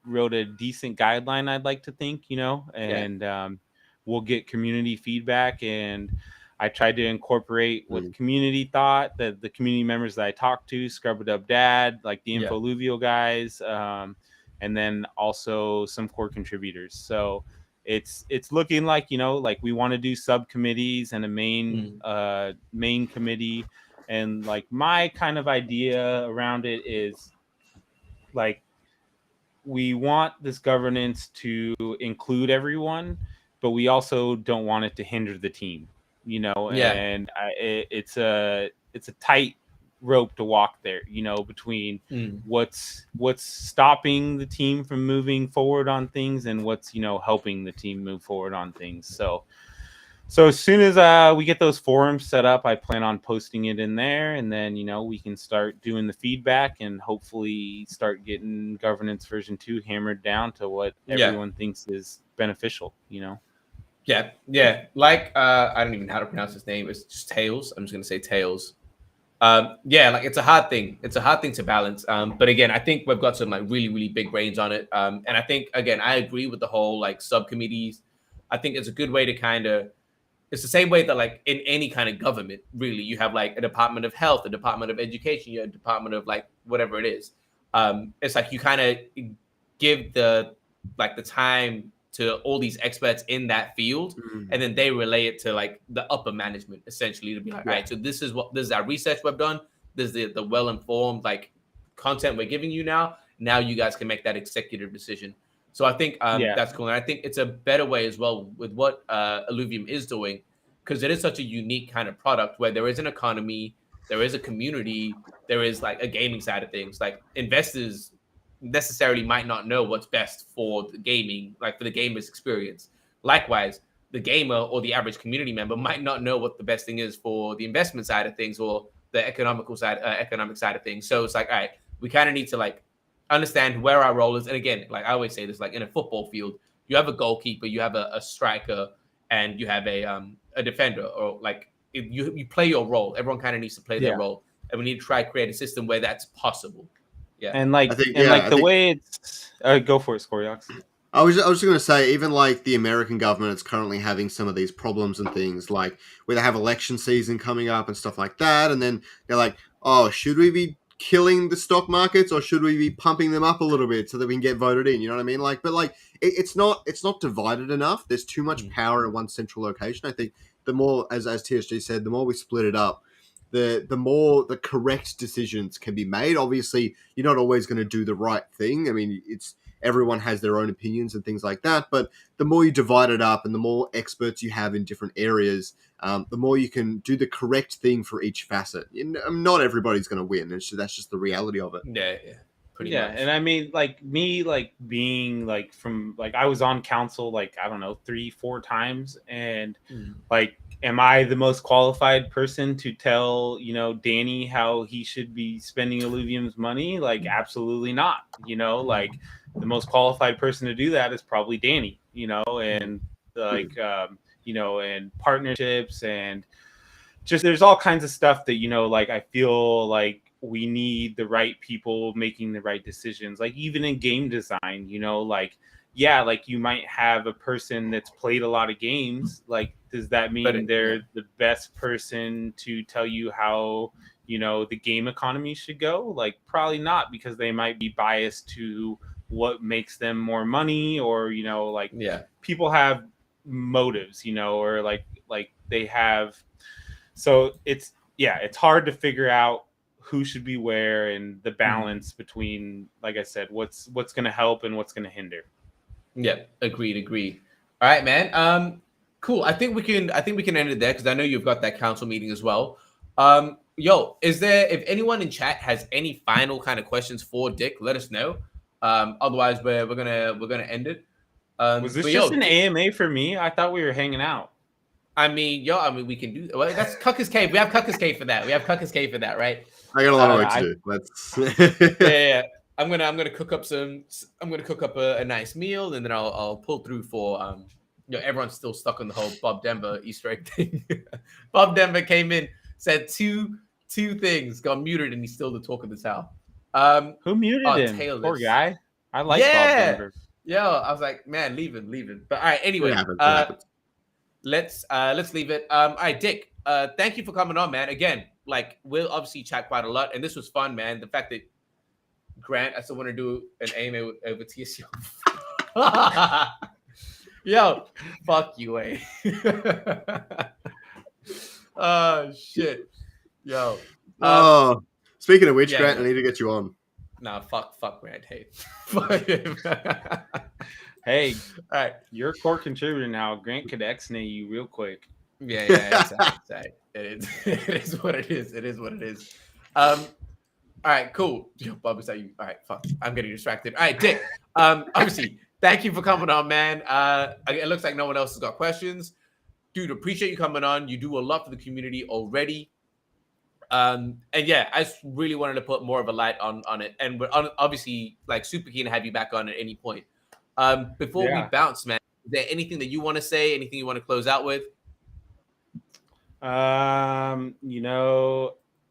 wrote a decent guideline, I'd like to think, and we'll get community feedback, and I tried to incorporate with community thought that the community members that I talked to, Scrub It Up Dad, like the Infoluvial guys, and then also some core contributors. So it's looking like, like we want to do subcommittees and a main committee. And like my kind of idea around it is like, we want this governance to include everyone, but we also don't want it to hinder the team, and it's a tight rope to walk there, between what's stopping the team from moving forward on things and what's, helping the team move forward on things. So as soon as we get those forums set up, I plan on posting it in there, and then, we can start doing the feedback and hopefully start getting governance version 2 hammered down to what everyone thinks is beneficial, Yeah. Like, I don't even know how to pronounce his name. It's just Tails. I'm just going to say Tails. Like it's a hard thing. It's a hard thing to balance. But again, I think we've got some like really, really big brains on it. And I think, again, I agree with the whole like subcommittees. I think it's a good way to it's the same way that like in any kind of government, really, you have like a Department of Health, a Department of Education, you have a Department of like whatever it is. It's like you kind of give the time to all these experts in that field, and then they relay it to like the upper management, essentially, to be like, all right, so this is our research we've done. This is the well-informed like content we're giving you now. Now you guys can make that executive decision. So I think that's cool. And I think it's a better way as well with what Illuvium is doing, because it is such a unique kind of product where there is an economy, there is a community, there is like a gaming side of things. Like investors necessarily might not know what's best for the gaming, like for the gamer's experience. Likewise, the gamer or the average community member might not know what the best thing is for the investment side of things or the economic side of things. So it's like, all right, we kind of need to like understand where our role is. And again, like I always say this, like in a football field, you have a goalkeeper, you have a striker, and you have a defender, or like you play your role. Everyone kind of needs to play their role, and we need to try to create a system where that's possible. Yeah, and like way it's go for it, Scoriox. I was just going to say, even like the American government is currently having some of these problems and things, like where they have election season coming up and stuff like that, and then they're like, oh, should we be killing the stock markets, or should we be pumping them up a little bit so that we can get voted in? You know what I mean? Like, but like it's not divided enough. There's too much power in one central location. I think the more, as TSG said, the more we split it up, the more the correct decisions can be made. Obviously, you're not always going to do the right thing. I mean, everyone has their own opinions and things like that. But the more you divide it up and the more experts you have in different areas, the more you can do the correct thing for each facet. Not everybody's going to win. That's just the reality of it. Yeah. Pretty much. And I mean, like me, like being like from like I was on council like I don't know 3-4 times, and like, am I the most qualified person to tell Danny how he should be spending Illuvium's money? Like, absolutely not. Like the most qualified person to do that is probably Danny. And like and partnerships, and just there's all kinds of stuff that like I feel like we need the right people making the right decisions. Like even in game design, like you might have a person that's played a lot of games. Like, does that mean they're the best person to tell you how the game economy should go? Like, probably not, because they might be biased to what makes them more money, or people have motives, or like they have. So it's hard to figure out who should be where, and the balance between, like I said, what's going to help and what's going to hinder. Yeah, agreed. All right, man. Cool. I think we can end it there, because I know you've got that council meeting as well. Is there, if anyone in chat has any final kind of questions for Dick, let us know. Otherwise we're gonna end it. Was this just an AMA for me? I thought we were hanging out. I mean, we can do. Well, that's Cucker's Cave. We have Cucker's Cave for that. Right? I got a lot of work to do. Yeah. I'm gonna cook up a nice meal, and then I'll pull through for everyone's still stuck on the whole Bob Denver Easter egg thing. Bob Denver came in, said two Two things. Got muted and he's still the talk of the town. Who muted him? Tailless. Poor guy. I like Bob Denver. Yo, I was like, man, leave him. But all right, anyway, It happens. let's leave it. All right, Dick. Thank you for coming on, man. Again, like we'll obviously chat quite a lot, and this was fun, man. The fact that Grant, I still want to do an AMA over TSU. Yo, fuck you, eh? Oh shit. Yo. Speaking of which, Grant, I need to get you on. Nah, fuck Grant. Hey. Fuck him. Hey, all right. You're a core contributor now. Grant could X-nay you real quick. Yeah, it's all right. It is what it is. It is what it is. All right, cool. Yo, Bob, is that you? All right, fuck. I'm getting distracted. All right, Dick. Obviously, thank you for coming on, man. It looks like no one else has got questions. Dude, appreciate you coming on. You do a lot for the community already. And yeah, I just really wanted to put more of a light on it. And we're obviously like super keen to have you back on at any point. Before we bounce, man, is there anything that you want to say? Anything you want to close out with?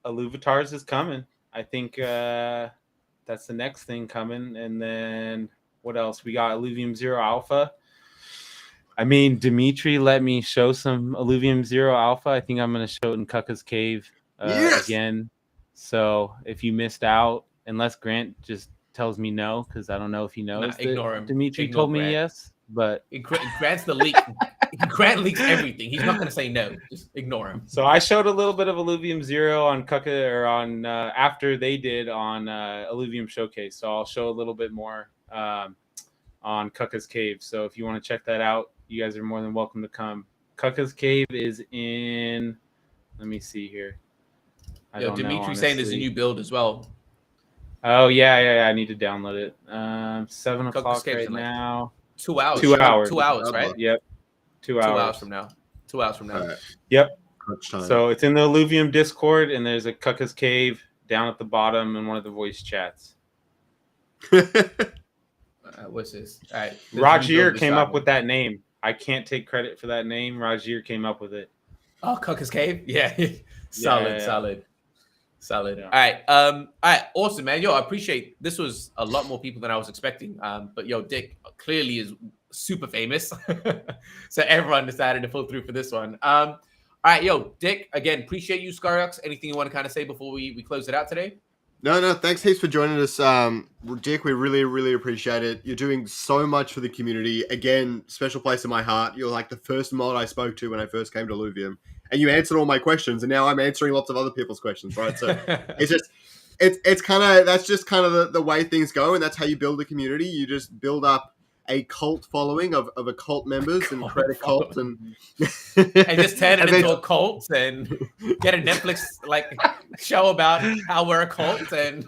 Illuvitar's is coming. I think that's the next thing coming. And then what else? We got Illuvium 0 Alpha. I mean, Dimitri let me show some Illuvium 0 Alpha. I think I'm going to show it in Kuka's Cave again. So if you missed out, unless Grant just tells me no, because I don't know if he knows. Ignore him. Dimitri told me yes, but Grant's the leak. Grant leaks everything. He's not going to say no. Just ignore him. So I showed a little bit of Illuvium 0 on Kuka, or on after they did on Illuvium Showcase. So I'll show a little bit more on Kuka's Cave. So if you want to check that out, you guys are more than welcome to come. Kuka's Cave is in. Let me see here. Dimitri's saying there's a new build as well. Oh yeah. I need to download it. 7 o'clock right now. 2 hours. 2 hours. 2 hours, right? Yep. 2 hours. 2 hours from now. 2 hours from now. Right. Yep. So it's in the Illuvium Discord, and there's a Kuka's Cave down at the bottom in one of the voice chats. What's this? All right. Rajir came up with that name. I can't take credit for that name. Rajir came up with it. Oh, Kuka's Cave? Yeah. Solid. Yeah. All right. Awesome, man. Yo, I appreciate this was a lot more people than I was expecting. But yo, Dick clearly is super famous. So everyone decided to pull through for this one. All right, yo, Dick, again, appreciate you, Scariox. Anything you want to kind of say before we close it out today? No, thanks heaps for joining us. Dick, we really, really appreciate it. You're doing so much for the community. Again, special place in my heart. You're like the first mod I spoke to when I first came to Illuvium. And you answered all my questions, and now I'm answering lots of other people's questions, right? So it's kind of, that's just kind of the way things go, and that's how you build a community. You just build up a cult following of occult members and create a cult and just turn it into a cult and get a Netflix like show about how we're a cult. And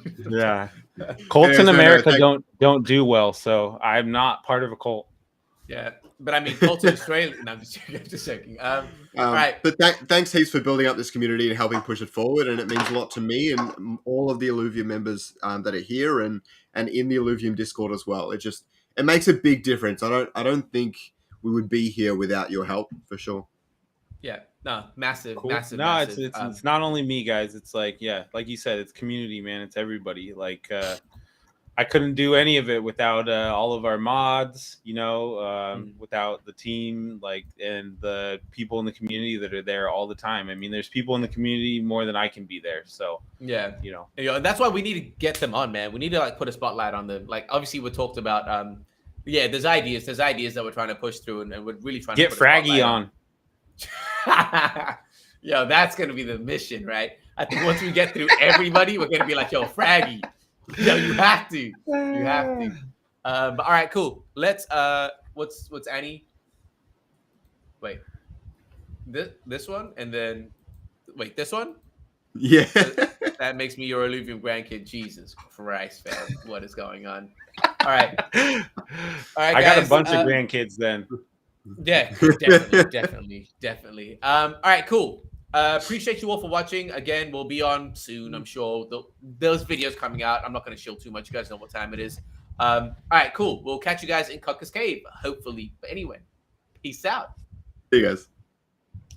cults in America don't do well, so I'm not part of a cult. Yeah, but I mean, cults in Australia. No, I'm just joking. All right. But thanks heaps for building up this community and helping push it forward, and it means a lot to me and all of the Illuvium members that are here and in the Illuvium Discord as well. It makes a big difference. I don't think we would be here without your help, for sure. Yeah, no, massive. It's not only me, guys. It's like you said, it's community, man. It's everybody. Like I couldn't do any of it without all of our mods, without the team, and the people in the community that are there all the time. I mean, there's people in the community more than I can be there. So yeah, that's why we need to get them on, man. We need to put a spotlight on them. Like obviously we talked about, there's ideas that we're trying to push through, and we're really trying to get Fraggy on. Yo, that's gonna be the mission, right? I think once we get through everybody, we're gonna be like, yo, Fraggy. Yo, you have to. But all right, cool. Let's what's Annie? Wait. This one and then wait, this one? Yeah. That makes me your Illuvium grandkid. Jesus Christ, man. What is going on? All right. All right, I guys, got a bunch of grandkids then. Yeah, definitely. All right, cool. Appreciate you all for watching. Again, we'll be on soon, I'm sure. Those videos coming out. I'm not going to shill too much. You guys know what time it is. All right, cool. We'll catch you guys in Kuka's Cave, hopefully. But anyway, peace out. See you guys.